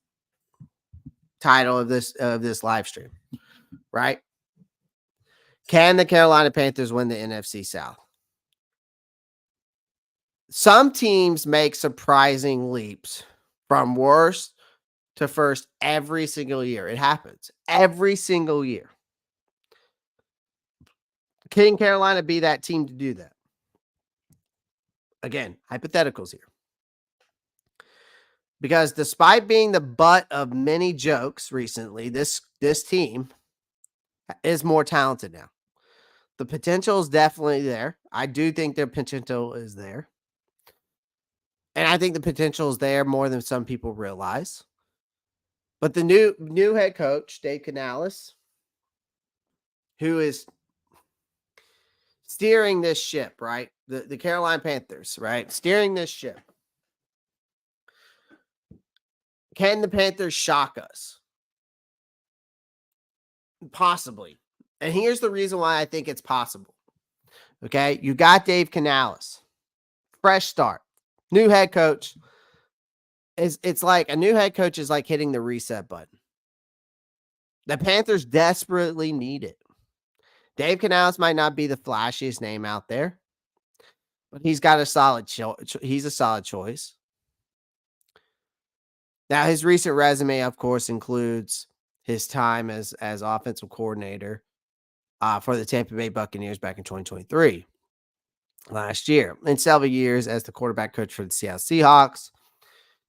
title of this live stream, right? Can the Carolina Panthers win the NFC South? Some teams make surprising leaps from worst to first every single year. It happens every single year. Can Carolina be that team to do that? Again, hypotheticals here. Because despite being the butt of many jokes recently, this team is more talented now. The potential is definitely there. I do think their potential is there. And I think the potential is there more than some people realize. But the new head coach, Dave Canales, who is steering this ship, right? The Carolina Panthers, right? Steering this ship. Can the Panthers shock us? Possibly. And here's the reason why I think it's possible. Okay. You got Dave Canales, fresh start, new head coach. It's like a new head coach is like hitting the reset button. The Panthers desperately need it. Dave Canales might not be the flashiest name out there, but he's got a solid he's a solid choice. Now, his recent resume, of course, includes his time as offensive coordinator for the Tampa Bay Buccaneers back in 2023, last year, and several years as the quarterback coach for the Seattle Seahawks.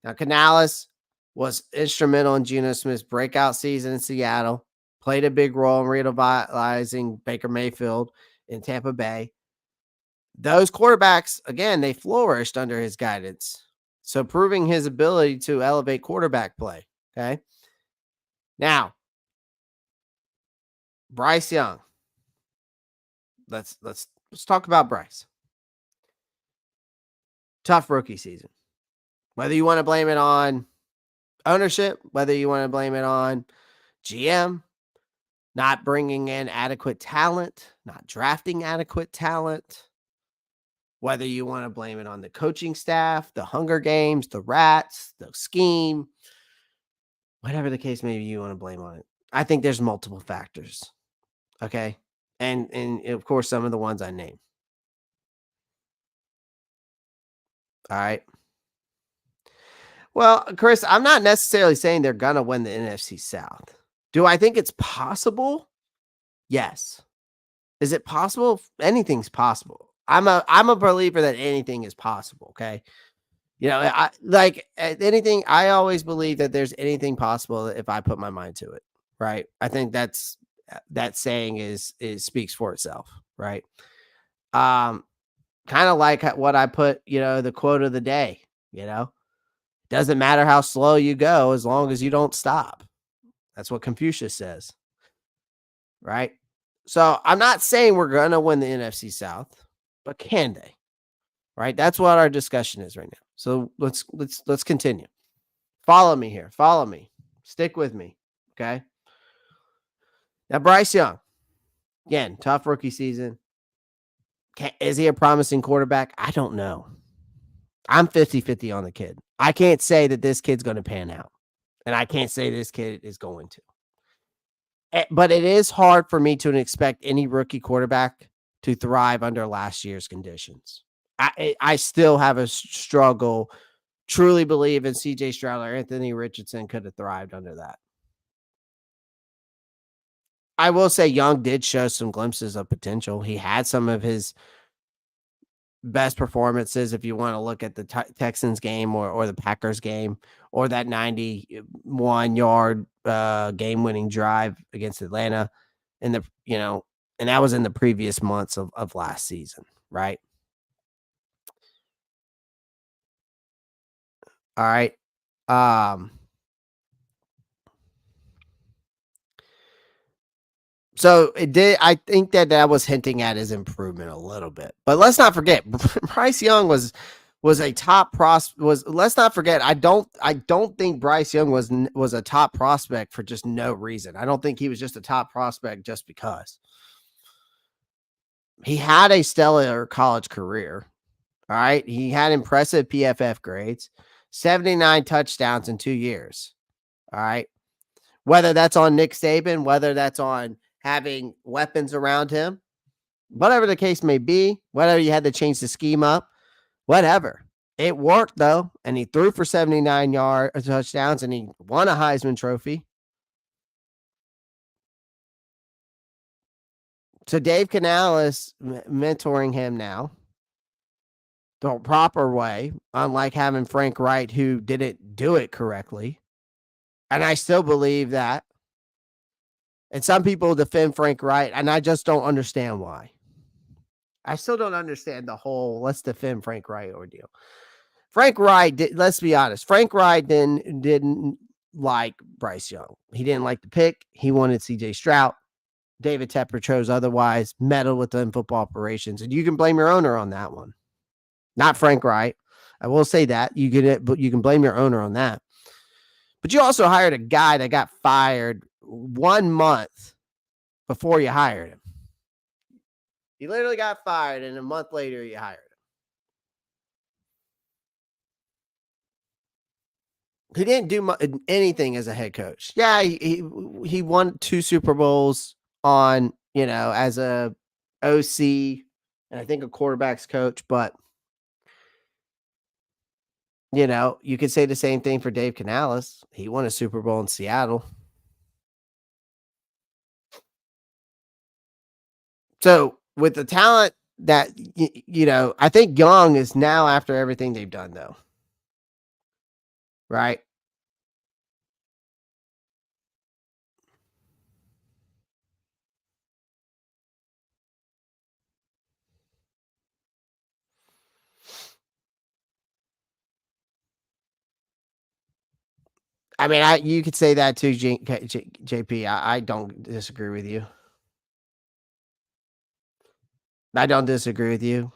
Now, Canales was instrumental in Geno Smith's breakout season in Seattle, played a big role in revitalizing Baker Mayfield in Tampa Bay. Those quarterbacks, again, they flourished under his guidance. So proving his ability to elevate quarterback play. Okay. Now, Bryce Young. Let's talk about Bryce. Tough rookie season. Whether you want to blame it on ownership, whether you want to blame it on GM, not bringing in adequate talent, not drafting adequate talent, whether you want to blame it on the coaching staff, the Hunger Games, the rats, the scheme, whatever the case may be, you want to blame on it. I think there's multiple factors. Okay. And of course, some of the ones I named. All right. Well, Chris, I'm not necessarily saying they're going to win the NFC South. Do I think it's possible? Yes. Is it possible? Anything's possible. I'm a believer that anything is possible. Okay. You know, I like anything. I always believe that there's anything possible if I put my mind to it. Right. I think that saying is speaks for itself. Right. Kind of like what I put, the quote of the day, doesn't matter how slow you go as long as you don't stop. That's what Confucius says. Right. So I'm not saying we're going to win the NFC South, but can they? Right. That's what our discussion is right now. So let's continue. Follow me here. Follow me. Stick with me. Okay. Now, Bryce Young, again, tough rookie season. Is he a promising quarterback? I don't know. I'm 50-50 on the kid. I can't say that this kid's going to pan out. And I can't say this kid is going to. But it is hard for me to expect any rookie quarterback to thrive under last year's conditions. I still have a struggle, truly believe in C.J. Stroud or Anthony Richardson could have thrived under that. I will say Young did show some glimpses of potential. He had some of his best performances if you want to look at the Texans game or the Packers game or that 91-yard game-winning drive against Atlanta and that was in the previous months of last season, right? All right. So it did. I think that was hinting at his improvement a little bit, but let's not forget Bryce Young was a top prospect. Let's not forget. I don't think Bryce Young was a top prospect for just no reason. I don't think he was just a top prospect just because he had a stellar college career. All right, he had impressive PFF grades, 79 touchdowns in 2 years. All right, whether that's on Nick Saban, whether that's on having weapons around him, whatever the case may be, whatever you had to change the scheme up, whatever. It worked, though, and he threw for 79 touchdowns, and he won a Heisman Trophy. So Dave Canales mentoring him now. the proper way, unlike having Frank Wright, who didn't do it correctly. And I still believe that. And some people defend Frank Wright, and I just don't understand why. I still don't understand the whole let's defend Frank Wright ordeal. Frank Wright, let's be honest. Frank Wright didn't like Bryce Young. He didn't like the pick. He wanted CJ Stroud. David Tepper chose otherwise, meddled within football operations. And you can blame your owner on that one. Not Frank Wright. I will say that. You can blame your owner on that. But you also hired a guy that got fired 1 month before you hired him. He literally got fired, and a month later, you hired him. He didn't do anything as a head coach. Yeah, he won 2 Super Bowls on, as a OC and I think a quarterback's coach, but you could say the same thing for Dave Canales. He won a Super Bowl in Seattle. So with the talent that, I think Young is now after everything they've done, though. Right? I mean, you could say that too, JP. I don't disagree with you. I don't disagree with you.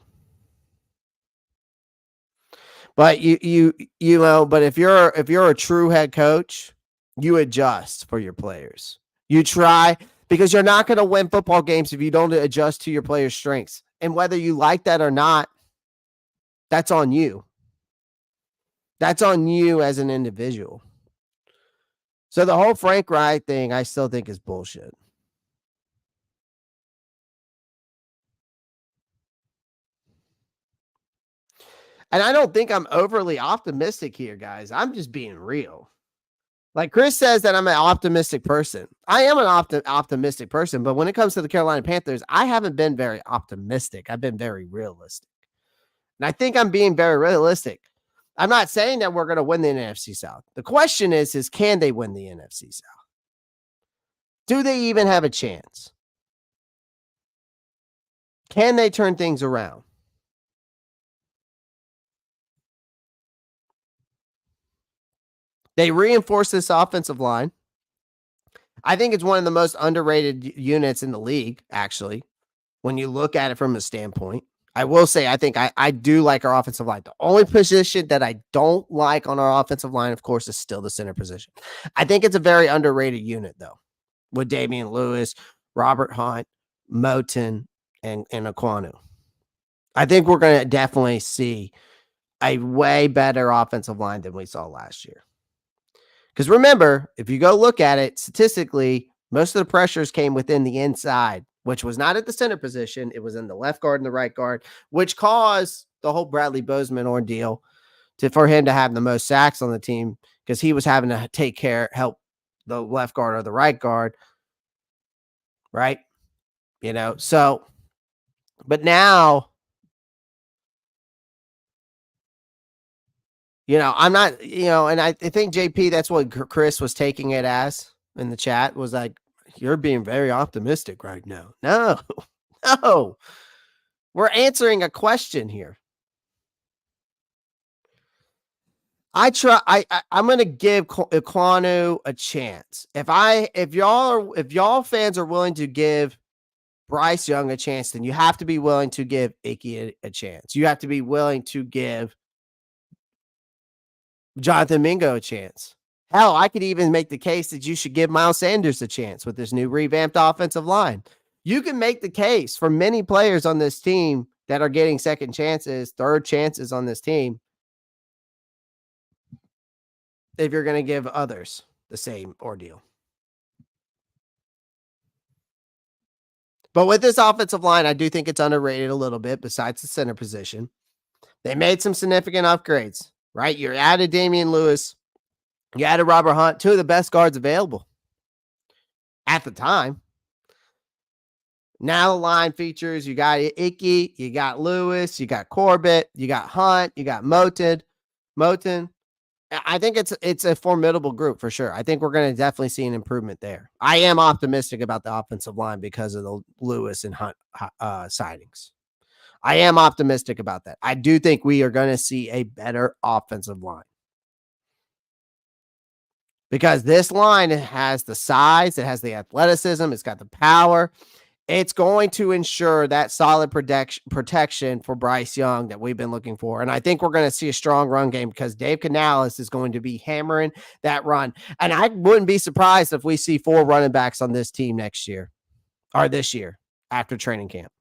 But but if you're a true head coach, you adjust for your players. You try, because you're not going to win football games if you don't adjust to your players' strengths. And whether you like that or not, that's on you. That's on you as an individual. So the whole Frank Wright thing, I still think is bullshit. And I don't think I'm overly optimistic here, guys. I'm just being real. Like Chris says that I'm an optimistic person. I am an optimistic person, but when it comes to the Carolina Panthers, I haven't been very optimistic. I've been very realistic. And I think I'm being very realistic. I'm not saying that we're going to win the NFC South. The question is can they win the NFC South? Do they even have a chance? Can they turn things around? They reinforce this offensive line. I think it's one of the most underrated units in the league, actually, when you look at it from a standpoint. I will say, I think I do like our offensive line. The only position that I don't like on our offensive line, of course, is still the center position. I think it's a very underrated unit, though, with Damian Lewis, Robert Hunt, Moton, and Aquanu. I think we're going to definitely see a way better offensive line than we saw last year. Because remember, if you go look at it statistically, most of the pressures came within the inside, which was not at the center position. It was in the left guard and the right guard, which caused the whole Bradley Bozeman ordeal for him to have the most sacks on the team, because he was having to help the left guard or the right guard. Right? So, but now, I'm not, and I think JP, that's what Chris was taking it as in the chat, was like, you're being very optimistic right now. No, we're answering a question here. I'm going to give Aquanu a chance. If y'all fans are willing to give Bryce Young a chance, then you have to be willing to give Icky a chance. You have to be willing to give Jonathan Mingo a chance. Hell, I could even make the case that you should give Miles Sanders a chance with this new revamped offensive line. You can make the case for many players on this team that are getting second chances, third chances on this team, if you're going to give others the same ordeal. But with this offensive line, I do think it's underrated a little bit besides the center position. They made some significant upgrades, right? You added Damian Lewis. You added Robert Hunt, 2 of the best guards available at the time. Now the line features, you got Icky, you got Lewis, you got Corbett, you got Hunt, you got Moten. I think it's a formidable group for sure. I think we're going to definitely see an improvement there. I am optimistic about the offensive line because of the Lewis and Hunt sightings. I am optimistic about that. I do think we are going to see a better offensive line because this line has the size, it has the athleticism, it's got the power. It's going to ensure that solid protection for Bryce Young that we've been looking for. And I think we're going to see a strong run game because Dave Canales is going to be hammering that run. And I wouldn't be surprised if we see 4 running backs on this team next year or this year after training camp.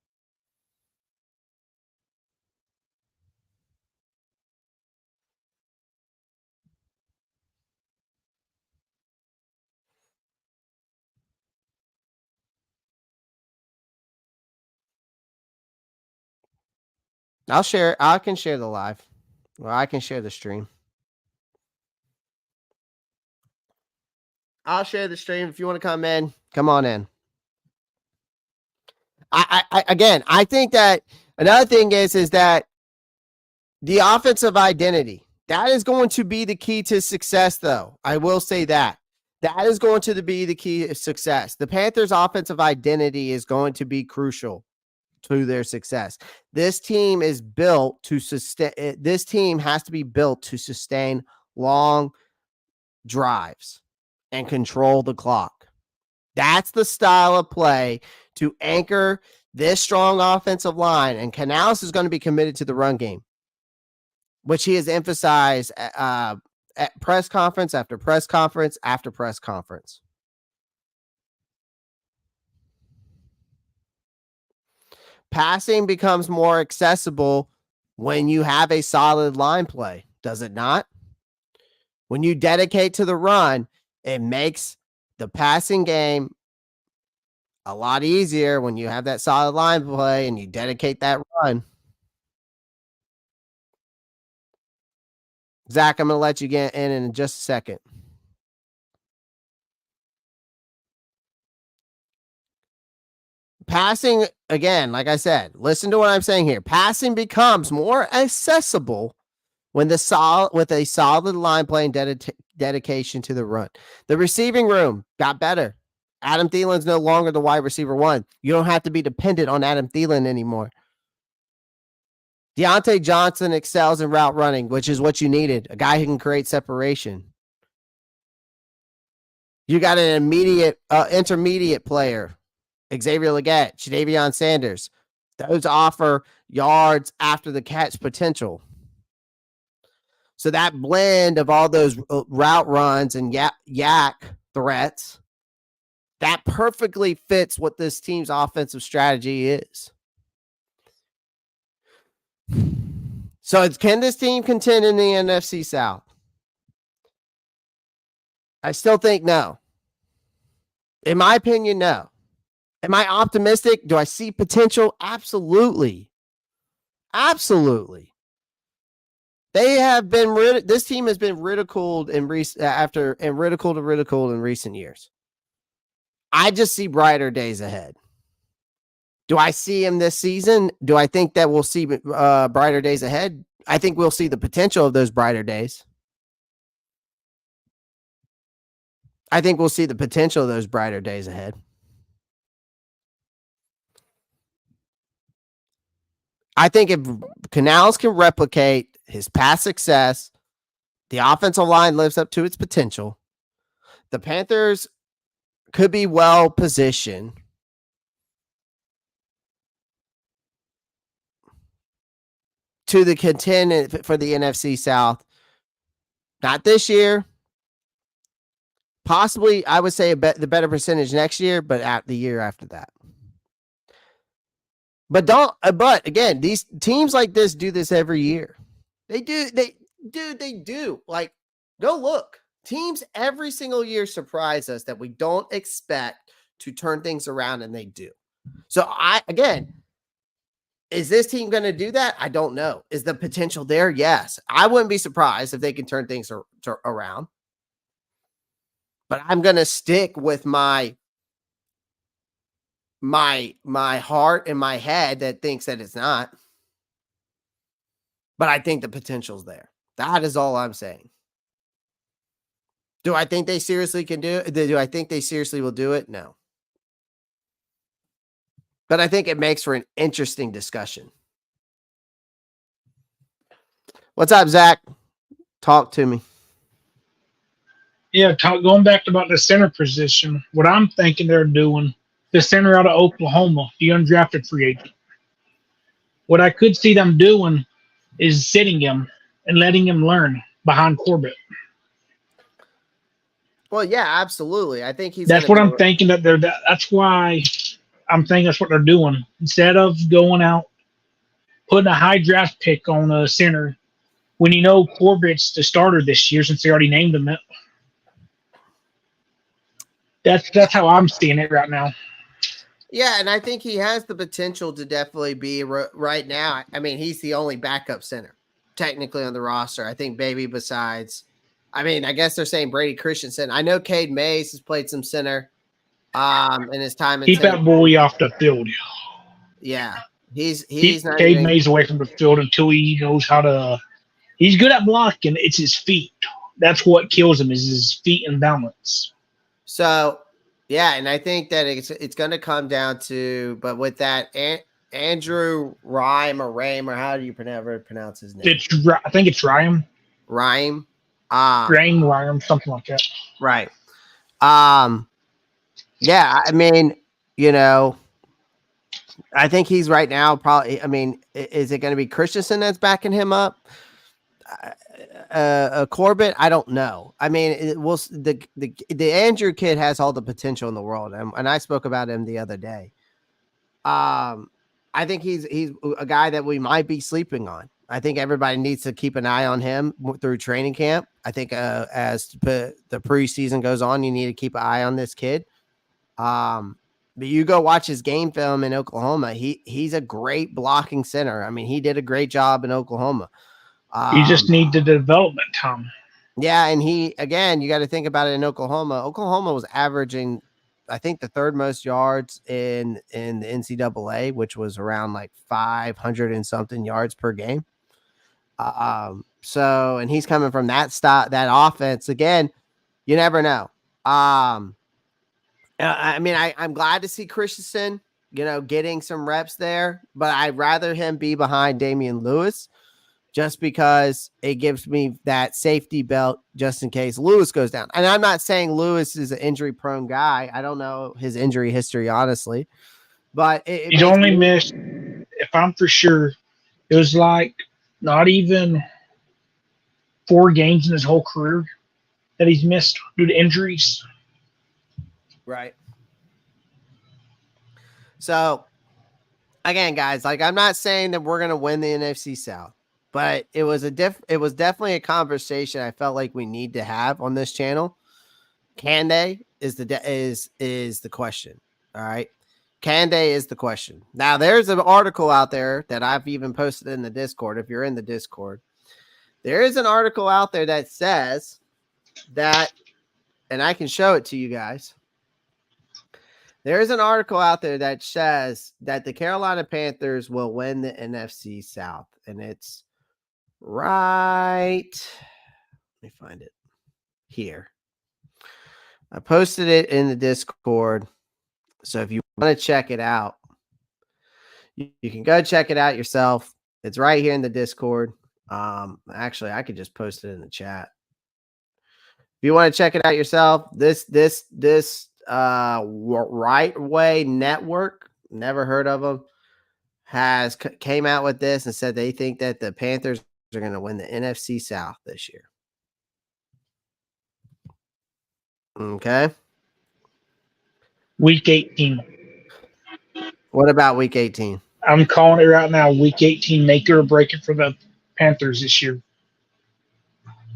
I can share the live. Or I can share the stream. I'll share the stream. If you want to come in, come on in. Again, I think that another thing is that the offensive identity, that is going to be the key to success, though. I will say that. That is going to be the key to success. The Panthers' offensive identity is going to be crucial to their success. This team is built to sustain. This team has to be built to sustain long drives and control the clock. That's the style of play to anchor this strong offensive line. And Canales is going to be committed to the run game, which he has emphasized at press conference after press conference after press conference. Passing becomes more accessible when you have a solid line play, does it not? When you dedicate to the run, it makes the passing game a lot easier when you have that solid line play and you dedicate that run. Zach, I'm going to let you get in just a second. Passing, again, like I said, listen to what I'm saying here. Passing becomes more accessible when with a solid line play and dedication to the run. The receiving room got better. Adam Thielen's no longer the wide receiver 1. You don't have to be dependent on Adam Thielen anymore. Deontay Johnson excels in route running, which is what you needed. A guy who can create separation. You got an intermediate player, Xavier Legette, Jadavion Sanders. Those offer yards after the catch potential. So that blend of all those route runs and yak threats, that perfectly fits what this team's offensive strategy is. So can this team contend in the NFC South? I still think no. In my opinion, no. Am I optimistic? Do I see potential? Absolutely. Absolutely. They have been this team has been ridiculed in ridiculed in recent years. I just see brighter days ahead. Do I see him this season? Do I think that we'll see brighter days ahead? I think we'll see the potential of those brighter days. I think we'll see the potential of those brighter days ahead. I think if Canales can replicate his past success, the offensive line lives up to its potential, the Panthers could be well positioned to the contend for the NFC South. Not this year. Possibly, I would say the better percentage next year, but at the year after that. But again, these teams like this do this every year. They do. Like, go look. Teams every single year surprise us that we don't expect to turn things around, and they do. So is this team going to do that? I don't know. Is the potential there? Yes. I wouldn't be surprised if they can turn things around. But I'm going to stick with my my heart and my head that thinks that it's not. But I think the potential's there. That is all I'm saying. Do I think they seriously can do it? Do I think they seriously will do it? No. But I think it makes for an interesting discussion. What's up, Zach? Talk to me. Yeah, going back about the center position, what I'm thinking they're doing, the center out of Oklahoma, the undrafted free agent. What I could see them doing is sitting him and letting him learn behind Corbett. Well, yeah, absolutely. I think he's going That's to what be. I'm thinking that's why I'm thinking that's what they're doing. Instead of going out, putting a high draft pick on a center when you know Corbett's the starter this year since they already named him it. That's how I'm seeing it right now. Yeah, and I think he has the potential to definitely be right now. I mean, he's the only backup center technically on the roster. I think Baby besides, I mean, I guess they're saying Brady Christensen. I know Cade Mays has played some center in his time in Keep St. that boy off the field. Yeah. He's Keep not Cade even Mays away from the field until he knows how to. He's good at blocking. It's his feet. That's what kills him is his feet and balance. so yeah, and I think that it's going to come down to, but with that Andrew Rhyme or Rame or how do you pronounce his name? I think it's Ryan. Rhyme. Ryan, something like that. Right. Um, yeah, I mean, you know, I think he's right now probably. I mean, is it going to be Christensen that's backing him up? Corbett, I don't know. I mean, the Andrew kid has all the potential in the world, and I spoke about him the other day. I think he's a guy that we might be sleeping on. I think everybody needs to keep an eye on him through training camp. I think as the preseason goes on, you need to keep an eye on this kid. But you go watch his game film in Oklahoma. He's a great blocking center. I mean, he did a great job in Oklahoma. You just need the development time. Yeah, and you got to think about it in Oklahoma. Oklahoma was averaging, I think, the third most yards in the NCAA, which was around like 500 and something yards per game. So, and he's coming from that offense again. You never know. I mean, I'm glad to see Christensen, getting some reps there, but I'd rather him be behind Damian Lewis just because it gives me that safety belt just in case Lewis goes down. And I'm not saying Lewis is an injury prone guy. I don't know his injury history, honestly, but He's only missed, if I'm for sure, it was like not even 4 games in his whole career that he's missed due to injuries. Right. So, again, guys, like I'm not saying that we're going to win the NFC South, but it was definitely a conversation I felt like we need to have on this channel. Can they is the question. All right. Can they is the question. Now there's an article out there that I've even posted in the Discord. If you're in the Discord, there is an article out there that says that, and I can show it to you guys. There is an article out there that says that the Carolina Panthers will win the NFC South, and it's right. Let me find it here. I posted it in the Discord. So if you want to check it out, you can go check it out yourself. It's right here in the Discord. Actually, I could just post it in the chat. If you want to check it out yourself, this Right Way Network, never heard of them, came out with this and said they think that the Panthers are going to win the NFC South this year. Okay. Week 18. What about week 18? I'm calling it right now. Week 18, make it or break it for the Panthers this year.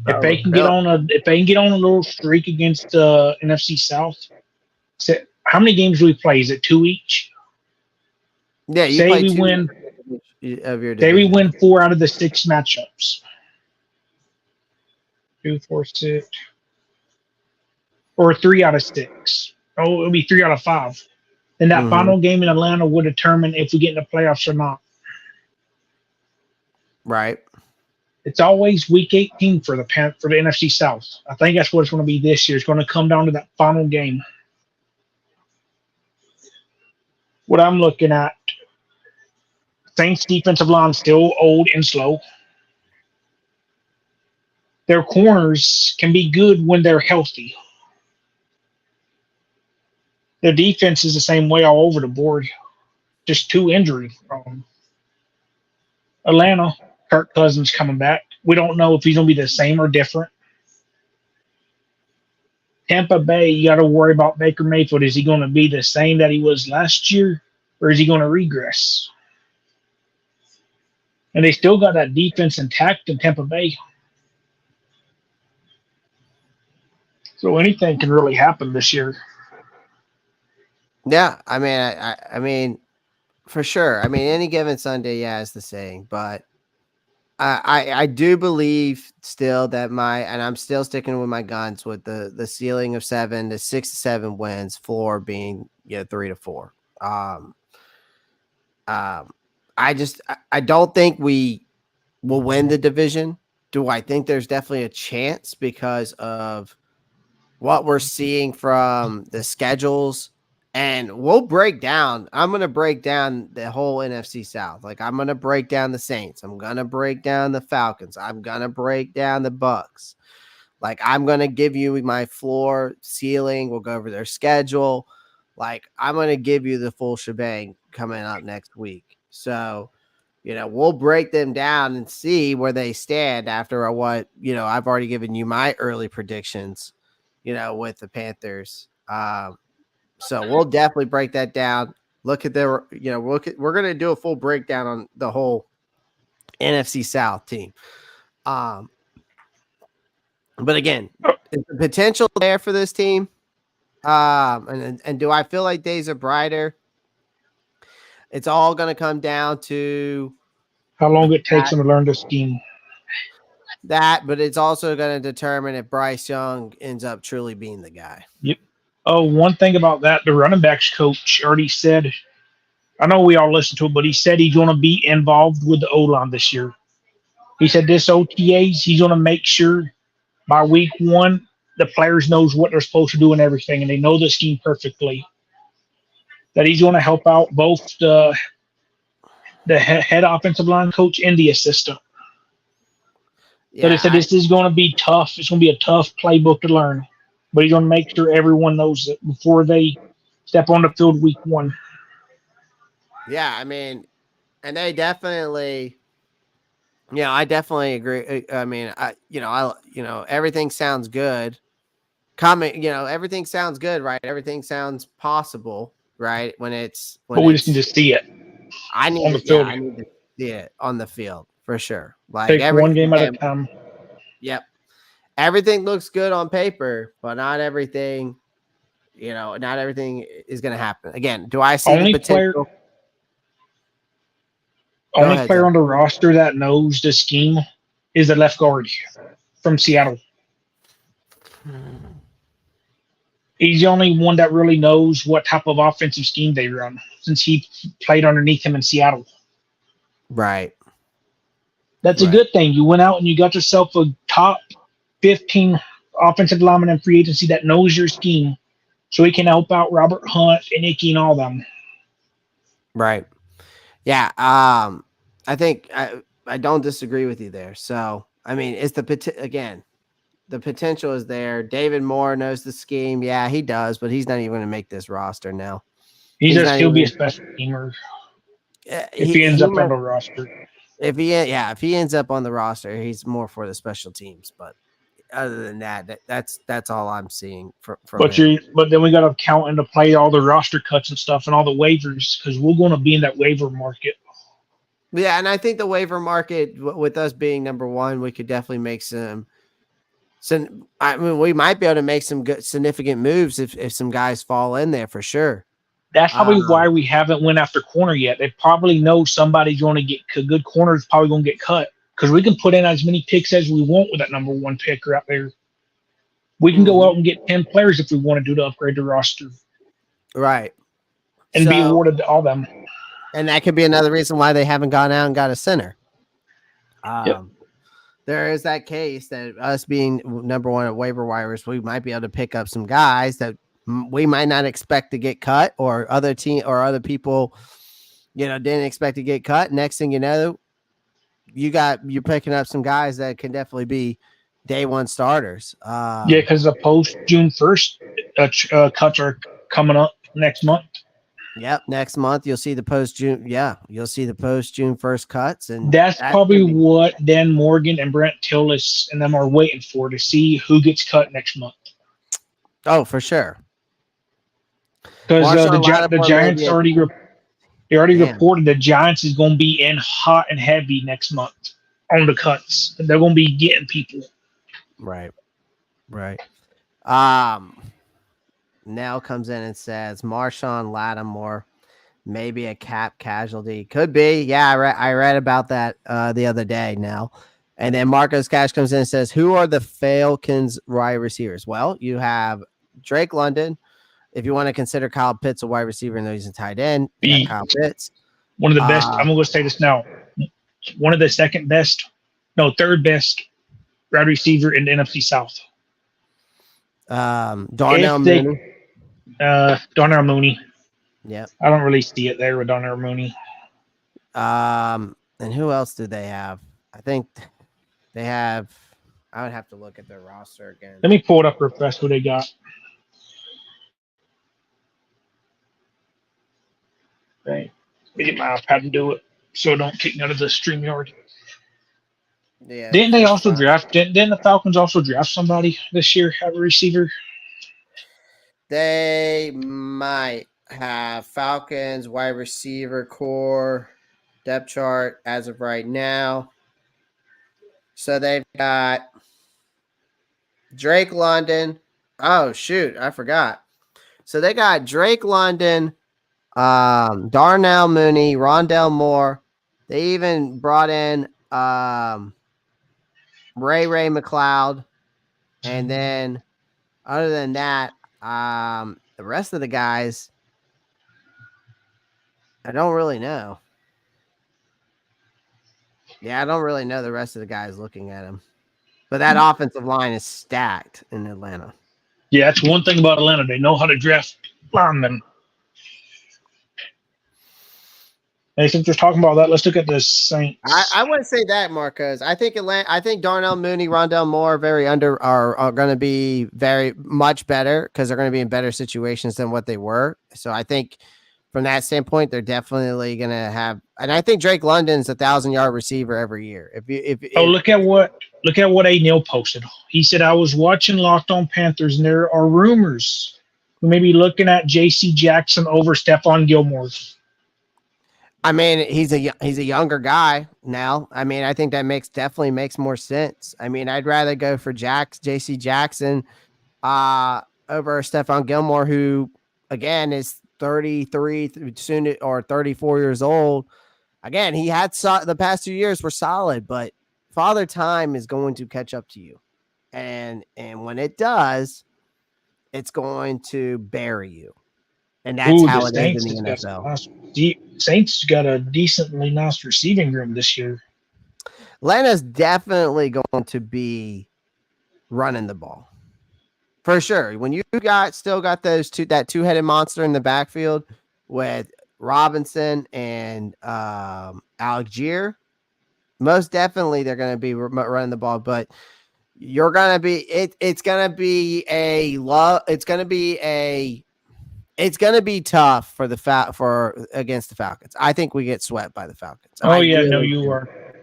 If they can get on a little streak against the NFC South, how many games do we play? Is it 2 each? Yeah, you say play we win. Of your division. Say we win 4 out of the 6 matchups. 2, 4, 6, or 3 out of 6. Oh, it'll be 3 out of 5. And that Mm-hmm. final game in Atlanta will determine if we get in the playoffs or not. Right. It's always week 18 for the NFC South. I think that's what it's going to be this year. It's going to come down to that final game. What I'm looking at, Saints defensive line still old and slow. Their corners can be good when they're healthy. Their defense is the same way all over the board. Just 2 injuries. Atlanta, Kirk Cousins coming back. We don't know if he's going to be the same or different. Tampa Bay, you got to worry about Baker Mayfield. Is he going to be the same that he was last year, or is he going to regress? And they still got that defense intact in Tampa Bay. So anything can really happen this year. Yeah, I mean, I mean, for sure. I mean, any given Sunday, yeah, is the saying, but I do believe still that and I'm still sticking with my guns with the ceiling of 7 to 6 to 7 wins, floor being 3 to 4. I don't think we will win the division. Do I think there's definitely a chance because of what we're seeing from the schedules? And we'll break down. I'm going to break down the whole NFC South. Like, I'm going to break down the Saints. I'm going to break down the Falcons. I'm going to break down the Bucks. Like, I'm going to give you my floor, ceiling. We'll go over their schedule. Like, I'm going to give you the full shebang coming up next week. So, we'll break them down and see where they stand after what, I've already given you my early predictions, with the Panthers. So we'll definitely break that down. Look at their, we're going to do a full breakdown on the whole NFC South team. But again, is the potential there for this team? And do I feel like days are brighter? It's all going to come down to how long it takes them to learn the scheme. But it's also going to determine if Bryce Young ends up truly being the guy. Yep. Oh, one thing about that, the running backs coach already said, I know we all listen to it, but he said he's going to be involved with the O-line this year. He said this OTAs, he's going to make sure by week 1, the players knows what they're supposed to do and everything, and they know the scheme perfectly. That he's going to help out both the head offensive line coach and the assistant. Yeah, but he said this is going to be tough. It's going to be a tough playbook to learn. But he's going to make sure everyone knows it before they step on the field week 1. Yeah, I mean, and they definitely, I definitely agree. I mean, everything sounds good. Everything sounds good, right? Everything sounds possible, right? But we just need to see it. I need to see it on the field for sure. Like take one game at a time. Yep. Everything looks good on paper, but not everything, not everything is going to happen. Again, do I see the potential? Only player on the roster that knows the scheme is the left guard from Seattle. He's the only one that really knows what type of offensive scheme they run since he played underneath him in Seattle. Right. That's a good thing. You went out and you got yourself a top 15 offensive lineman in free agency that knows your scheme, so he can help out Robert Hunt and Icky and all them. Right. Yeah. I think I don't disagree with you there. So, I mean, it's the potential is there. David Moore knows the scheme. Yeah, he does, but he's not even going to make this roster now. He's going to still be a special teamer if he ends up on the roster. If he ends up on the roster, he's more for the special teams. But other than that, that's all I'm seeing from him. But then we got to count into play all the roster cuts and stuff and all the waivers because we're going to be in that waiver market. Yeah, and I think the waiver market, with us being number 1, we could definitely make some. I mean, we might be able to make some good, significant moves if some guys fall in there for sure. That's probably why we haven't went after corner yet. They probably know somebody's going to get a good corner is probably going to get cut because we can put in as many picks as we want with that number 1 picker out there. We can go out and get 10 players if we want to do to upgrade the roster. Right. and be So, awarded all them. and that could be another reason why they haven't gone out and got a center. Yep. There is that case that us being number one at waiver wires, we might be able to pick up some guys that we might not expect to get cut, or other people, didn't expect to get cut. Next thing you know, you're picking up some guys that can definitely be day one starters. Yeah, because the post June 1st cuts are coming up next month. Yep, next month you'll see the post June. Yeah, you'll see the post June 1st cuts, and that's probably what Dan Morgan and Brent Tillis and them are waiting for, to see who gets cut next month. Oh, for sure. Because the Giants already reported the Giants is going to be in hot and heavy next month on the cuts. They're going to be getting people. Right. Nell comes in and says Marshawn Lattimore, maybe a cap casualty. Could be. Yeah, I read about that the other day now. And then Marcos Cash comes in and says, who are the Falcons wide receivers? Well, you have Drake London. If you want to consider Kyle Pitts a wide receiver, and though he's a tight end, Kyle Pitts. One of the best. I'm going to say this now. One of the third best wide receiver in the NFC South. Darnell Mooney. Darnell Mooney. Yeah. I don't really see it there with Darnell Mooney. And who else do they have? I think they have. I would have to look at their roster again. Let me pull it up real fast. Who they got? Okay. Let me get my iPad and do it so I don't kick me out of the StreamYard. Yeah. Didn't they also draft? Didn't the Falcons also draft somebody this year at a receiver? They might have Falcons wide receiver core depth chart as of right now. So they've got Drake London. Oh, shoot. I forgot. So they got Drake London, Darnell Mooney, Rondell Moore. They even brought in Ray McLeod. And then other than that, the rest of the guys, I don't really know. Yeah, I don't really know the rest of the guys looking at him. But that offensive line is stacked in Atlanta. Yeah, that's one thing about Atlanta. They know how to draft linemen. And since we're talking about that, let's look at the Saints. I wouldn't say that, Marcos. I think Darnell Mooney, Rondell Moore are going to be very much better because they're going to be in better situations than what they were. So I think from that standpoint, they're definitely going to have. And I think Drake London's 1,000-yard receiver every year. Look at what A. Neil posted. He said, I was watching Locked On Panthers, and there are rumors we may be looking at J.C. Jackson over Stephon Gilmore. I mean, he's a younger guy now. I mean, I think that definitely makes more sense. I mean, I'd rather go for J.C. Jackson over Stephon Gilmore, who again is 33 soon or 34 years old. Again, he had the past 2 years were solid, but Father Time is going to catch up to you, and when it does, it's going to bury you. And that's how it is in the NFL. Saints got a decently nice receiving room this year. Atlanta's definitely going to be running the ball. For sure. When you still got that two-headed monster in the backfield with Robinson and Algier, most definitely they're going to be running the ball, but you're going to be it's going to be tough against the Falcons. I think we get swept by the Falcons.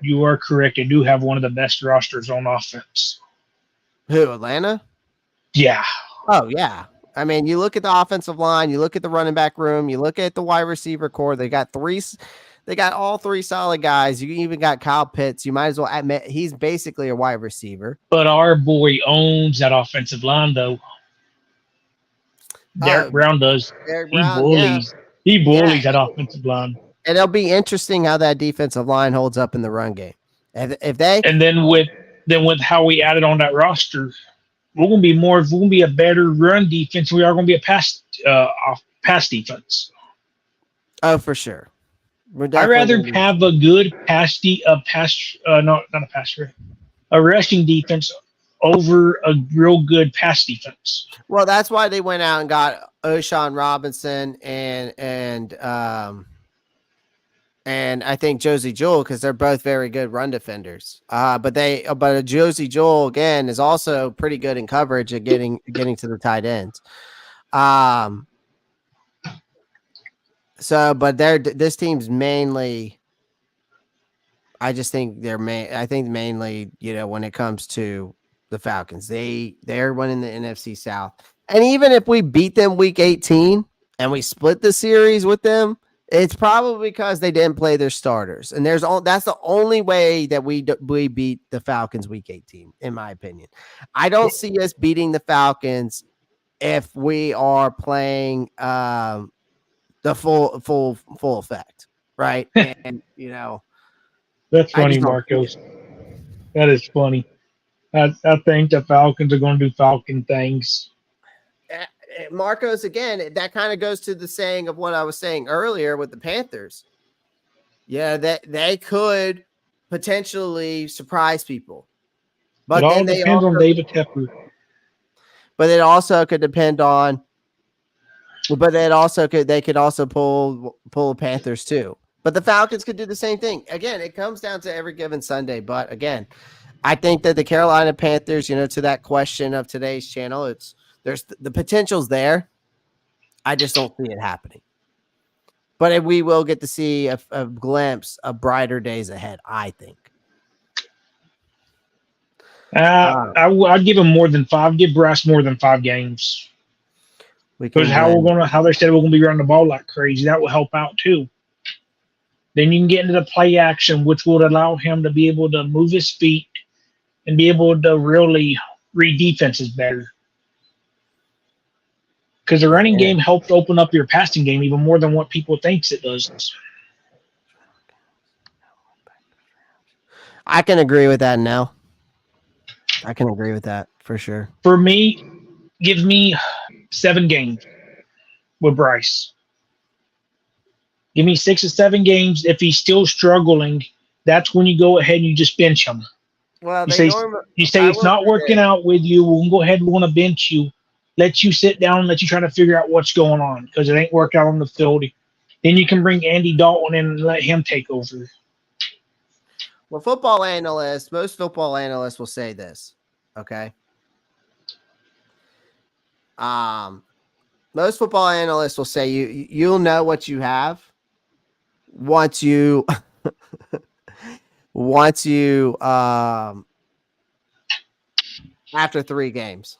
You are correct. They do have one of the best rosters on offense. Who, Atlanta? Yeah. Oh, yeah. I mean, you look at the offensive line, you look at the running back room, you look at the wide receiver core. They got all three solid guys. You even got Kyle Pitts. You might as well admit he's basically a wide receiver. But our boy owns that offensive line, though. Derek Brown does. He bullies that offensive line. And it'll be interesting how that defensive line holds up in the run game. And then with how we added on that roster, we're going to be a better run defense. We are going to be a pass defense. Oh, for sure. We're I'd definitely rather going to be. have a good no, not a a rushing defense over a real good pass defense. Well, that's why they went out and got O'Shawn Robinson and I think Josie Jewell, because they're both very good run defenders. But Josie Jewell again is also pretty good in coverage at getting to the tight ends. But this team's mainly. I just think I think mainly, when it comes to the Falcons, they're winning the NFC South. And even if we beat them week 18 and we split the series with them, it's probably because they didn't play their starters. And that's the only way that we beat the Falcons week 18, in my opinion. I don't see us beating the Falcons if we are playing the full effect, right? And That's I funny, just don't see Marcos. That is funny. I think the Falcons are going to do Falcon things. Marcos, again, that kind of goes to the saying of what I was saying earlier with the Panthers. Yeah, that they could potentially surprise people, It but all then depends on David Tepper. But it also could depend on. But they could also pull Panthers too. But the Falcons could do the same thing. Again, it comes down to every given Sunday. But again, I think that the Carolina Panthers, to that question of today's channel, there's the potential's there. I just don't see it happening. But we will get to see a glimpse of brighter days ahead, I think. I'd give him more than 5. Give Bryce more than 5 games. Because how they said we're gonna be running the ball like crazy, that will help out too. Then you can get into the play action, which would allow him to be able to move his feet and be able to really read defenses better. Because the running game helps open up your passing game even more than what people thinks it does. I can agree with that now. I can agree with that for sure. For me, give me 7 games with Bryce. Give me 6 or 7 games. If he's still struggling, that's when you go ahead and you just bench him. Well, you say it's not working out with you. We'll go ahead and want to bench you. Let you sit down and let you try to figure out what's going on because it ain't worked out on the field. Then you can bring Andy Dalton in and let him take over. Well, most football analysts will say this, okay? Most football analysts will say you'll know what you have once you after 3 games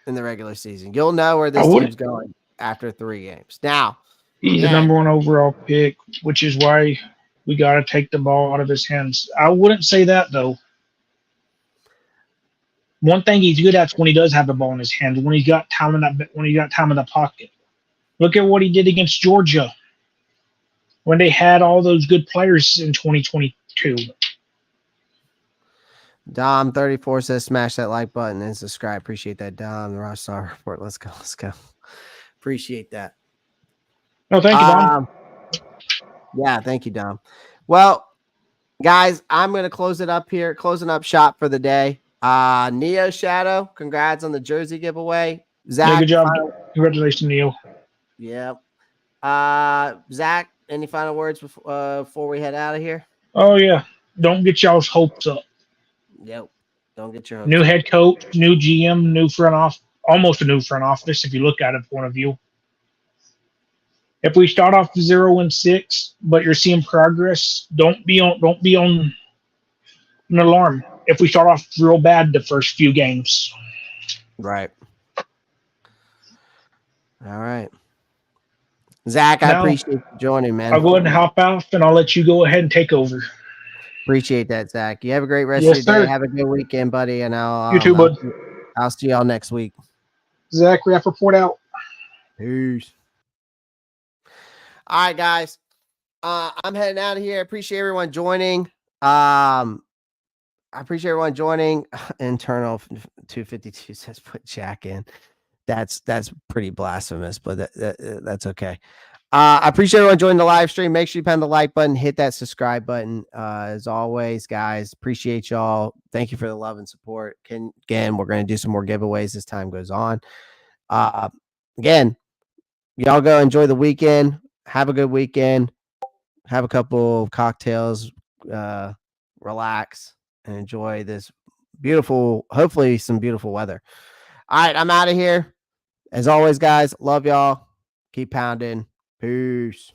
in the regular season. You'll know where this team's going after 3 games. Now, he's the number 1 overall pick, which is why we got to take the ball out of his hands. I wouldn't say that, though. One thing he's good at is when he does have the ball in his hands, when he's got time in the pocket. Look at what he did against Georgia when they had all those good players in 2022. Dom34 says smash that like button and subscribe. Appreciate that, Dom. The Rockstar Report. Let's go. Appreciate that. Oh, thank you, Dom. Yeah, thank you, Dom. Well, guys, I'm going to close it up here. Closing up shop for the day. Neo Shadow, congrats on the jersey giveaway. Zach, yeah, good job. Congratulations, Neo. Yeah. Zach, any final words before we head out of here? Oh, yeah. Don't get y'all's hopes up. Yep. Don't get your hopes new up. Head coach, new GM, new front office, almost a new front office if you look at it point of view. If we start off 0-6, but you're seeing progress, don't be on an alarm. If we start off real bad the first few games. Right. All right. Zach, I appreciate you joining, man. I'll go ahead and hop out, and I'll let you go ahead and take over. Appreciate that, Zach. You have a great rest of your day. Have a good weekend, buddy, and you too, bud. I'll see y'all next week. Zach, Raff report out. Peace. All right, guys. I'm heading out of here. I appreciate everyone joining. I appreciate everyone joining. Internal 252 says put Jack in. That's pretty blasphemous, but that's okay. I appreciate everyone joining the live stream. Make sure you pound the like button, hit that subscribe button. As always, guys, appreciate y'all. Thank you for the love and support. Again, we're going to do some more giveaways as time goes on. Again, y'all go enjoy the weekend. Have a good weekend. Have a couple of cocktails. Relax and enjoy this beautiful, hopefully some beautiful weather. All right, I'm out of here. As always, guys, love y'all. Keep pounding. Peace.